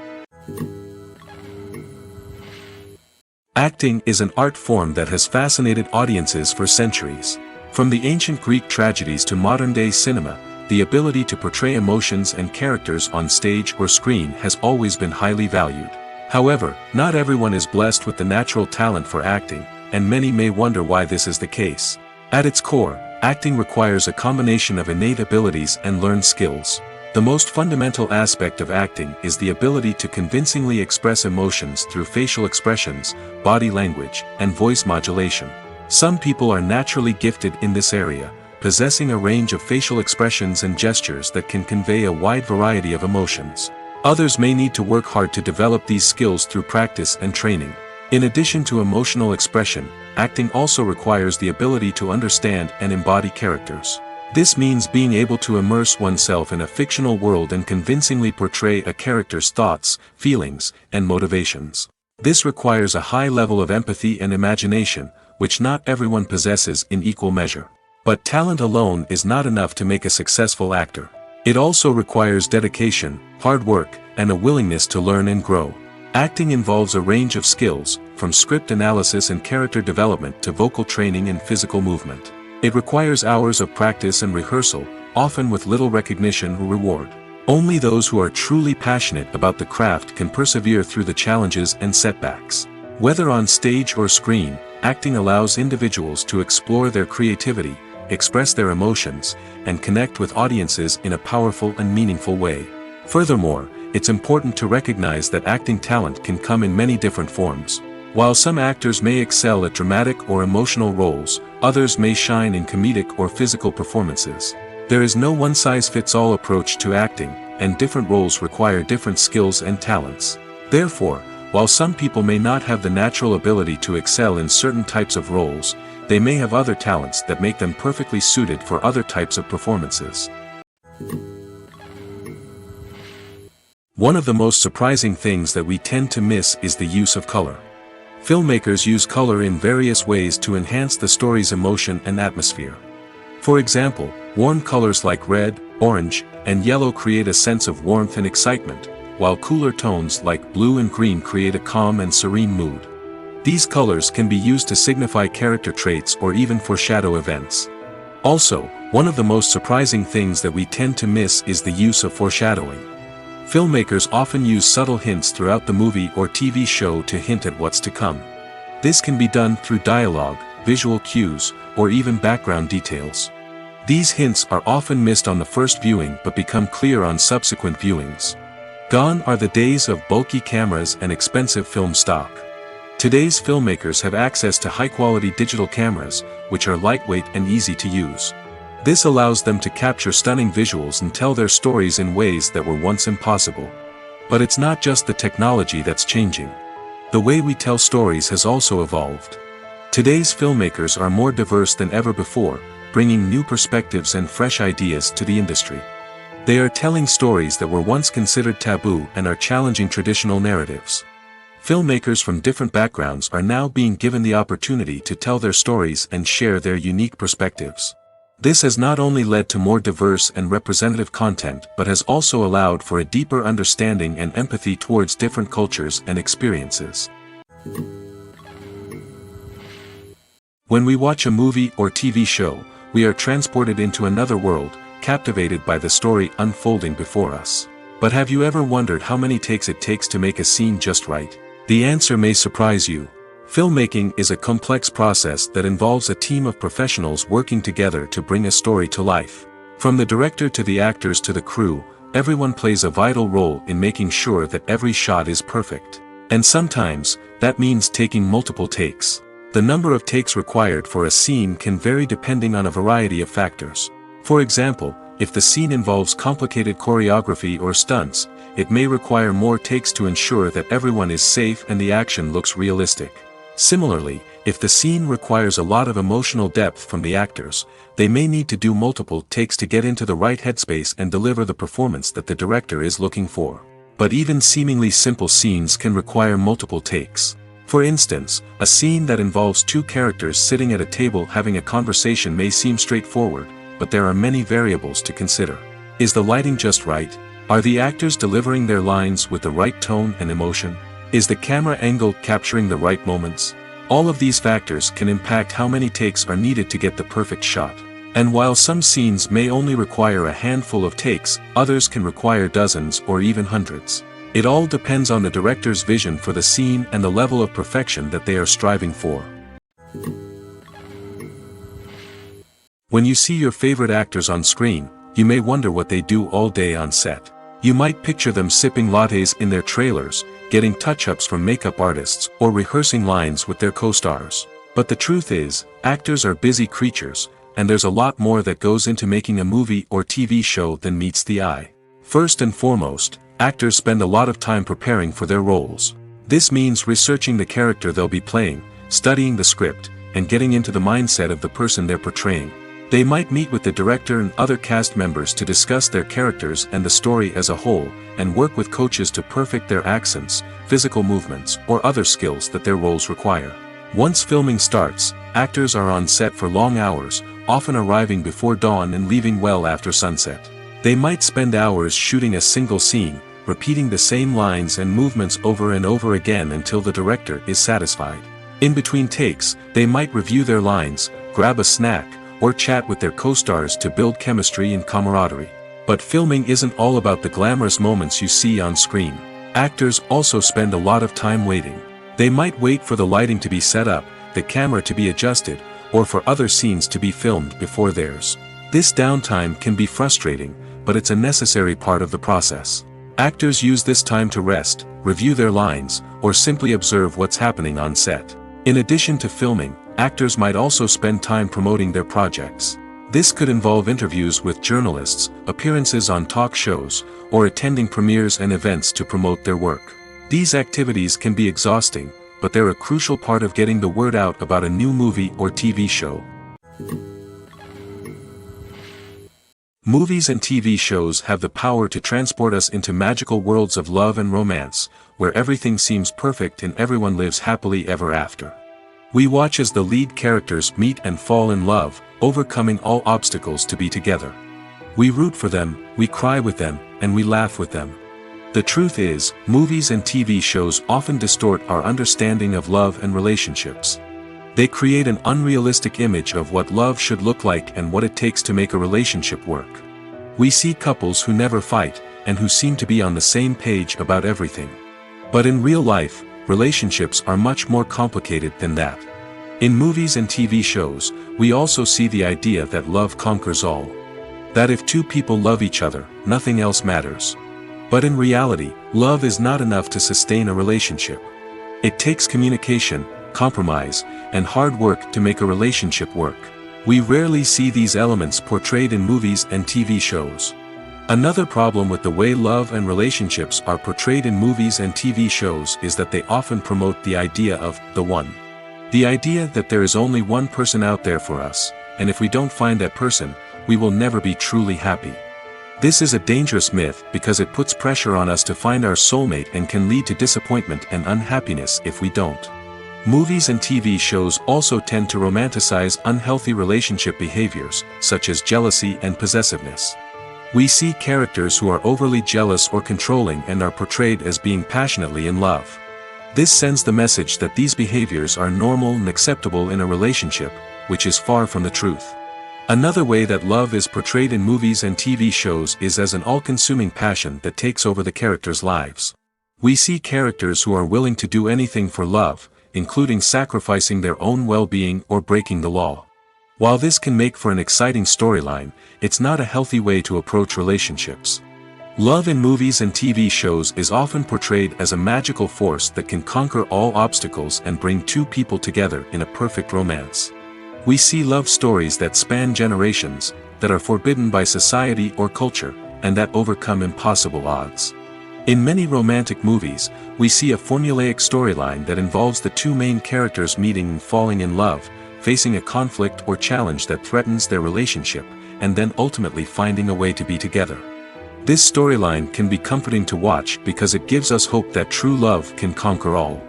Acting is an art form that has fascinated audiences for centuries. From the ancient Greek tragedies to modern-day cinema, the ability to portray emotions and characters on stage or screen has always been highly valued. However, not everyone is blessed with the natural talent for acting, and many may wonder why this is the case. At its core, acting requires a combination of innate abilities and learned skills. The most fundamental aspect of acting is the ability to convincingly express emotions through facial expressions, body language, and voice modulation. Some people are naturally gifted in this area, possessing a range of facial expressions and gestures that can convey a wide variety of emotions. Others may need to work hard to develop these skills through practice and training. In addition to emotional expression, acting also requires the ability to understand and embody characters. This means being able to immerse oneself in a fictional world and convincingly portray a character's thoughts, feelings, and motivations. This requires a high level of empathy and imagination, which not everyone possesses in equal measure. But talent alone is not enough to make a successful actor. It also requires dedication, hard work, and a willingness to learn and grow. Acting involves a range of skills, from script analysis and character development to vocal training and physical movement. It requires hours of practice and rehearsal, often with little recognition or reward. Only those who are truly passionate about the craft can persevere through the challenges and setbacks. Whether on stage or screen, acting allows individuals to explore their creativity, express their emotions, and connect with audiences in a powerful and meaningful way. Furthermore, it's important to recognize that acting talent can come in many different forms. While some actors may excel at dramatic or emotional roles, others may shine in comedic or physical performances. There is no one-size-fits-all approach to acting, and different roles require different skills and talents. Therefore, while some people may not have the natural ability to excel in certain types of roles, they may have other talents that make them perfectly suited for other types of performances. One of the most surprising things that we tend to miss is the use of color. Filmmakers use color in various ways to enhance the story's emotion and atmosphere. For example, warm colors like red, orange, and yellow create a sense of warmth and excitement, while cooler tones like blue and green create a calm and serene mood. These colors can be used to signify character traits or even foreshadow events. Also, one of the most surprising things that we tend to miss is the use of foreshadowing. Filmmakers often use subtle hints throughout the movie or TV show to hint at what's to come. This can be done through dialogue, visual cues, or even background details. These hints are often missed on the first viewing but become clear on subsequent viewings. Gone are the days of bulky cameras and expensive film stock. Today's filmmakers have access to high-quality digital cameras, which are lightweight and easy to use. This allows them to capture stunning visuals and tell their stories in ways that were once impossible. But it's not just the technology that's changing. The way we tell stories has also evolved. Today's filmmakers are more diverse than ever before, bringing new perspectives and fresh ideas to the industry. They are telling stories that were once considered taboo and are challenging traditional narratives. Filmmakers from different backgrounds are now being given the opportunity to tell their stories and share their unique perspectives. This has not only led to more diverse and representative content but has also allowed for a deeper understanding and empathy towards different cultures and experiences. When we watch a movie or TV show, we are transported into another world, captivated by the story unfolding before us. But have you ever wondered how many takes it takes to make a scene just right? The answer may surprise you. Filmmaking is a complex process that involves a team of professionals working together to bring a story to life. From the director to the actors to the crew, everyone plays a vital role in making sure that every shot is perfect. And sometimes, that means taking multiple takes. The number of takes required for a scene can vary depending on a variety of factors. For example, if the scene involves complicated choreography or stunts, it may require more takes to ensure that everyone is safe and the action looks realistic. Similarly, if the scene requires a lot of emotional depth from the actors, they may need to do multiple takes to get into the right headspace and deliver the performance that the director is looking for. But even seemingly simple scenes can require multiple takes. For instance, a scene that involves two characters sitting at a table having a conversation may seem straightforward, but there are many variables to consider. Is the lighting just right? Are the actors delivering their lines with the right tone and emotion? Is the camera angle capturing the right moments? All of these factors can impact how many takes are needed to get the perfect shot. And while some scenes may only require a handful of takes, others can require dozens or even hundreds. It all depends on the director's vision for the scene and the level of perfection that they are striving for. When you see your favorite actors on screen, you may wonder what they do all day on set. You might picture them sipping lattes in their trailers, getting touch-ups from makeup artists, or rehearsing lines with their co-stars. But the truth is, actors are busy creatures, and there's a lot more that goes into making a movie or TV show than meets the eye. First and foremost, actors spend a lot of time preparing for their roles. This means researching the character they'll be playing, studying the script, and getting into the mindset of the person they're portraying. They might meet with the director and other cast members to discuss their characters and the story as a whole, and work with coaches to perfect their accents, physical movements, or other skills that their roles require. Once filming starts, actors are on set for long hours, often arriving before dawn and leaving well after sunset. They might spend hours shooting a single scene, repeating the same lines and movements over and over again until the director is satisfied. In between takes, they might review their lines, grab a snack, or chat with their co-stars to build chemistry and camaraderie. But filming isn't all about the glamorous moments you see on screen. Actors also spend a lot of time waiting. They might wait for the lighting to be set up, the camera to be adjusted, or for other scenes to be filmed before theirs. This downtime can be frustrating, but it's a necessary part of the process. Actors use this time to rest, review their lines, or simply observe what's happening on set. In addition to filming, actors might also spend time promoting their projects. This could involve interviews with journalists, appearances on talk shows, or attending premieres and events to promote their work. These activities can be exhausting, but they're a crucial part of getting the word out about a new movie or TV show. Movies and TV shows have the power to transport us into magical worlds of love and romance, where everything seems perfect and everyone lives happily ever after. We watch as the lead characters meet and fall in love, overcoming all obstacles to be together. We root for them, we cry with them, and we laugh with them. The truth is, movies and TV shows often distort our understanding of love and relationships. They create an unrealistic image of what love should look like and what it takes to make a relationship work. We see couples who never fight, and who seem to be on the same page about everything. But in real life, relationships are much more complicated than that. In movies and TV shows, we also see the idea that love conquers all. That if two people love each other, nothing else matters. But in reality, love is not enough to sustain a relationship. It takes communication, compromise, and hard work to make a relationship work. We rarely see these elements portrayed in movies and TV shows. Another problem with the way love and relationships are portrayed in movies and TV shows is that they often promote the idea of the one. The idea that there is only one person out there for us, and if we don't find that person, we will never be truly happy. This is a dangerous myth because it puts pressure on us to find our soulmate and can lead to disappointment and unhappiness if we don't. Movies and TV shows also tend to romanticize unhealthy relationship behaviors, such as jealousy and possessiveness. We see characters who are overly jealous or controlling and are portrayed as being passionately in love. This sends the message that these behaviors are normal and acceptable in a relationship, which is far from the truth. Another way that love is portrayed in movies and TV shows is as an all-consuming passion that takes over the characters' lives. We see characters who are willing to do anything for love, including sacrificing their own well-being or breaking the law. While this can make for an exciting storyline, it's not a healthy way to approach relationships. Love in movies and TV shows is often portrayed as a magical force that can conquer all obstacles and bring two people together in a perfect romance. We see love stories that span generations, that are forbidden by society or culture, and that overcome impossible odds. In many romantic movies, we see a formulaic storyline that involves the two main characters meeting and falling in love, facing a conflict or challenge that threatens their relationship, and then ultimately finding a way to be together. This storyline can be comforting to watch because it gives us hope that true love can conquer all.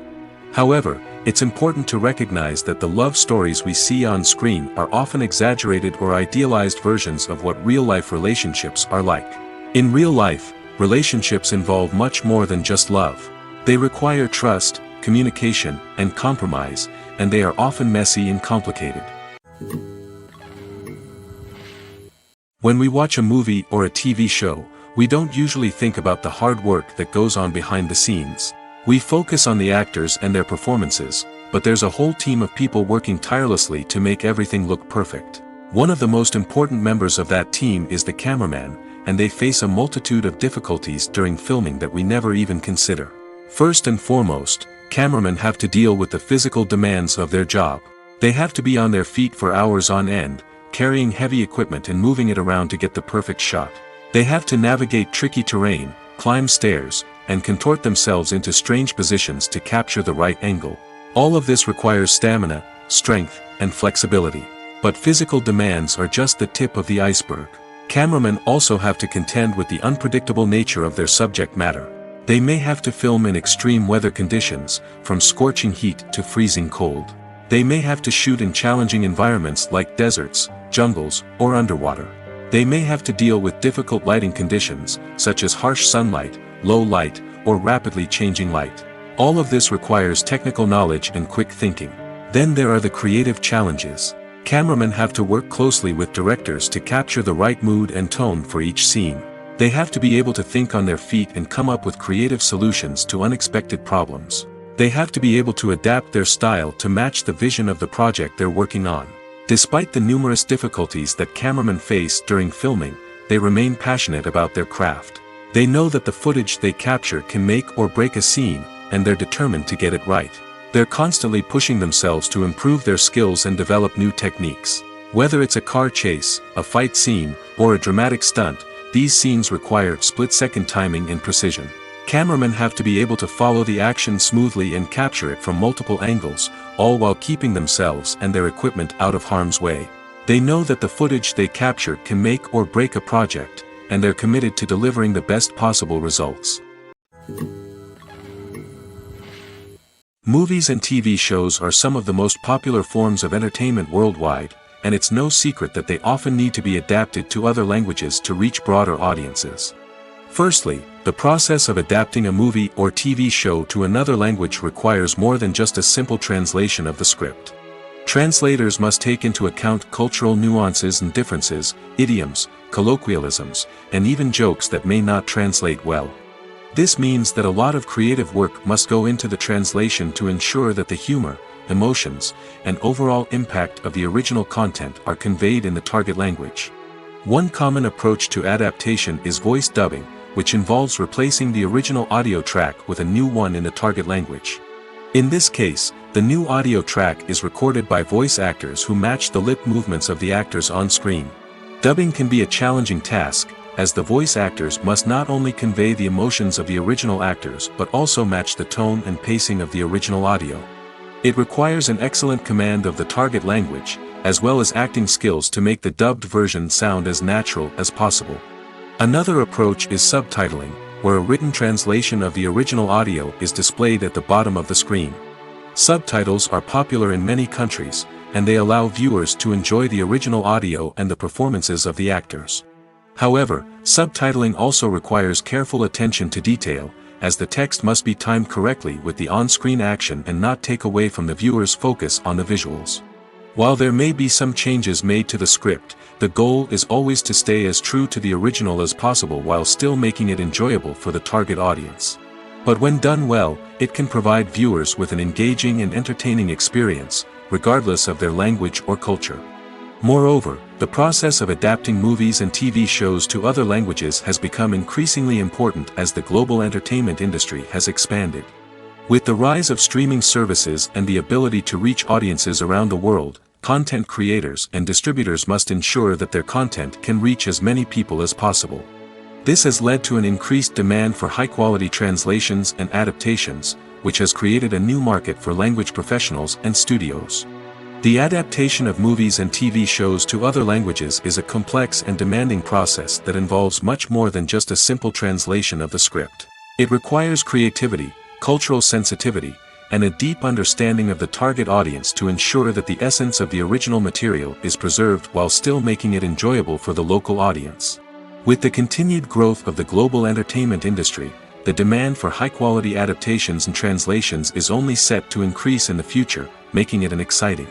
However, it's important to recognize that the love stories we see on screen are often exaggerated or idealized versions of what real-life relationships are like. In real life, relationships involve much more than just love. They require trust, communication, and compromise, and they are often messy and complicated. When we watch a movie or a TV show, we don't usually think about the hard work that goes on behind the scenes. We focus on the actors and their performances, but there's a whole team of people working tirelessly to make everything look perfect. One of the most important members of that team is the cameraman, and they face a multitude of difficulties during filming that we never even consider. First and foremost, cameramen have to deal with the physical demands of their job. They have to be on their feet for hours on end, carrying heavy equipment and moving it around to get the perfect shot. They have to navigate tricky terrain, climb stairs, and contort themselves into strange positions to capture the right angle. All of this requires stamina, strength, and flexibility. But physical demands are just the tip of the iceberg. Cameramen also have to contend with the unpredictable nature of their subject matter. They may have to film in extreme weather conditions, from scorching heat to freezing cold. They may have to shoot in challenging environments like deserts, jungles, or underwater. They may have to deal with difficult lighting conditions, such as harsh sunlight, low light, or rapidly changing light. All of this requires technical knowledge and quick thinking. Then there are the creative challenges. Cameramen have to work closely with directors to capture the right mood and tone for each scene. They have to be able to think on their feet and come up with creative solutions to unexpected problems. They have to be able to adapt their style to match the vision of the project they're working on. Despite the numerous difficulties that cameramen face during filming, they remain passionate about their craft. They know that the footage they capture can make or break a scene, and they're determined to get it right. They're constantly pushing themselves to improve their skills and develop new techniques. Whether it's a car chase, a fight scene, or a dramatic stunt, these scenes require split-second timing and precision. Cameramen have to be able to follow the action smoothly and capture it from multiple angles, all while keeping themselves and their equipment out of harm's way. They know that the footage they capture can make or break a project, and they're committed to delivering the best possible results. Movies and TV shows are some of the most popular forms of entertainment worldwide, and it's no secret that they often need to be adapted to other languages to reach broader audiences. Firstly, the process of adapting a movie or TV show to another language requires more than just a simple translation of the script. Translators must take into account cultural nuances and differences, idioms, colloquialisms, and even jokes that may not translate well. This means that a lot of creative work must go into the translation to ensure that the humor, emotions, and overall impact of the original content are conveyed in the target language. One common approach to adaptation is voice dubbing, which involves replacing the original audio track with a new one in the target language. In this case, the new audio track is recorded by voice actors who match the lip movements of the actors on screen. Dubbing can be a challenging task, as the voice actors must not only convey the emotions of the original actors but also match the tone and pacing of the original audio. It requires an excellent command of the target language, as well as acting skills to make the dubbed version sound as natural as possible. Another approach is subtitling, where a written translation of the original audio is displayed at the bottom of the screen. Subtitles are popular in many countries, and they allow viewers to enjoy the original audio and the performances of the actors. However, subtitling also requires careful attention to detail, as the text must be timed correctly with the on-screen action and not take away from the viewer's focus on the visuals. While there may be some changes made to the script, the goal is always to stay as true to the original as possible while still making it enjoyable for the target audience. But when done well, it can provide viewers with an engaging and entertaining experience, regardless of their language or culture. Moreover, the process of adapting movies and TV shows to other languages has become increasingly important as the global entertainment industry has expanded. With the rise of streaming services and the ability to reach audiences around the world, content creators and distributors must ensure that their content can reach as many people as possible. This has led to an increased demand for high-quality translations and adaptations, which has created a new market for language professionals and studios. The adaptation of movies and TV shows to other languages is a complex and demanding process that involves much more than just a simple translation of the script. It requires creativity, cultural sensitivity, and a deep understanding of the target audience to ensure that the essence of the original material is preserved while still making it enjoyable for the local audience. With the continued growth of the global entertainment industry, the demand for high-quality adaptations and translations is only set to increase in the future, making it an exciting.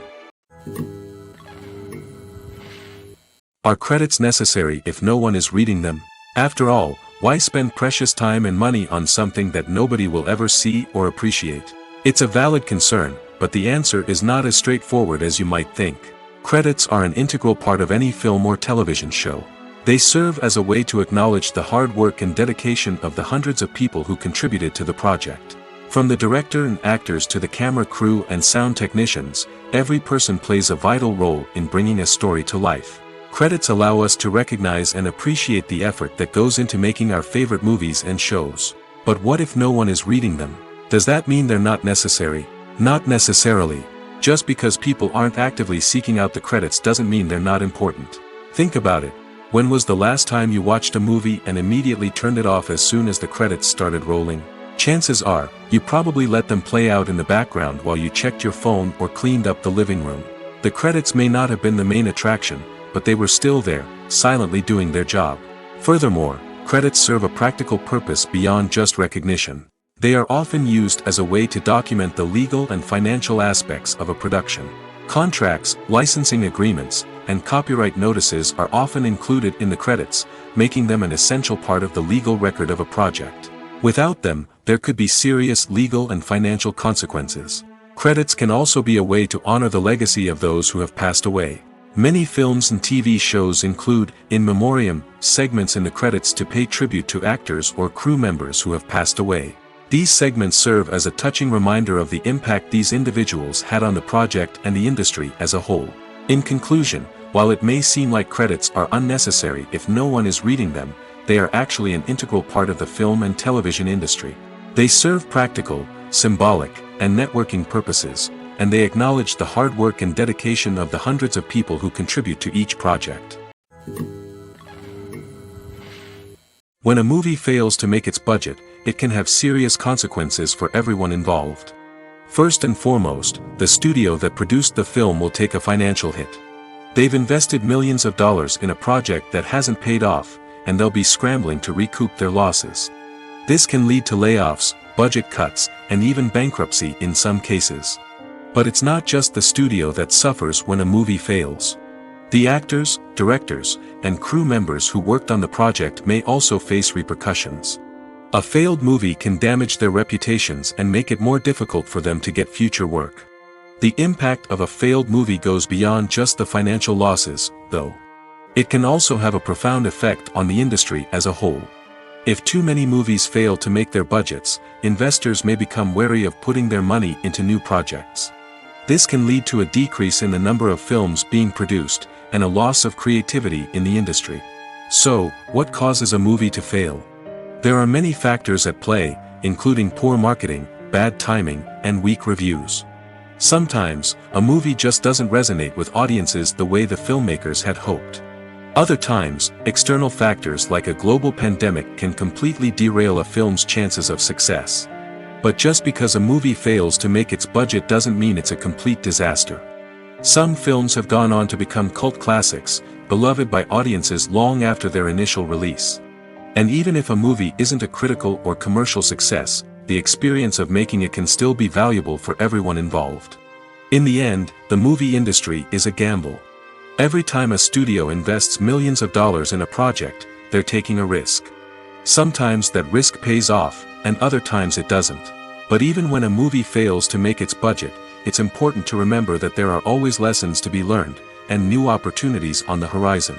Are credits necessary if no one is reading them? After all, why spend precious time and money on something that nobody will ever see or appreciate? It's a valid concern, but the answer is not as straightforward as you might think. Credits are an integral part of any film or television show. They serve as a way to acknowledge the hard work and dedication of the hundreds of people who contributed to the project. From the director and actors to the camera crew and sound technicians, every person plays a vital role in bringing a story to life. Credits allow us to recognize and appreciate the effort that goes into making our favorite movies and shows. But what if no one is reading them? Does that mean they're not necessary? Not necessarily. Just because people aren't actively seeking out the credits doesn't mean they're not important. Think about it. When was the last time you watched a movie and immediately turned it off as soon as the credits started rolling? Chances are, you probably let them play out in the background while you checked your phone or cleaned up the living room. The credits may not have been the main attraction, but they were still there, silently doing their job. Furthermore, credits serve a practical purpose beyond just recognition. They are often used as a way to document the legal and financial aspects of a production. Contracts, licensing agreements, and copyright notices are often included in the credits, making them an essential part of the legal record of a project. Without them, there could be serious legal and financial consequences. Credits can also be a way to honor the legacy of those who have passed away. Many films and TV shows include, in memoriam, segments in the credits to pay tribute to actors or crew members who have passed away. These segments serve as a touching reminder of the impact these individuals had on the project and the industry as a whole. In conclusion, while it may seem like credits are unnecessary if no one is reading them, they are actually an integral part of the film and television industry. They serve practical, symbolic, and networking purposes, and they acknowledge the hard work and dedication of the hundreds of people who contribute to each project. When a movie fails to make its budget, it can have serious consequences for everyone involved. First and foremost, the studio that produced the film will take a financial hit. They've invested millions of dollars in a project that hasn't paid off, and they'll be scrambling to recoup their losses. This can lead to layoffs, budget cuts, and even bankruptcy in some cases. But it's not just the studio that suffers when a movie fails. The actors, directors, and crew members who worked on the project may also face repercussions. A failed movie can damage their reputations and make it more difficult for them to get future work. The impact of a failed movie goes beyond just the financial losses, though. It can also have a profound effect on the industry as a whole. If too many movies fail to make their budgets, investors may become wary of putting their money into new projects. This can lead to a decrease in the number of films being produced, and a loss of creativity in the industry. So, what causes a movie to fail? There are many factors at play, including poor marketing, bad timing, and weak reviews. Sometimes, a movie just doesn't resonate with audiences the way the filmmakers had hoped. Other times, external factors like a global pandemic can completely derail a film's chances of success. But just because a movie fails to make its budget doesn't mean it's a complete disaster. Some films have gone on to become cult classics, beloved by audiences long after their initial release. And even if a movie isn't a critical or commercial success, the experience of making it can still be valuable for everyone involved. In the end, the movie industry is a gamble. Every time a studio invests millions of dollars in a project, they're taking a risk. Sometimes that risk pays off, and other times it doesn't. But even when a movie fails to make its budget, it's important to remember that there are always lessons to be learned, and new opportunities on the horizon.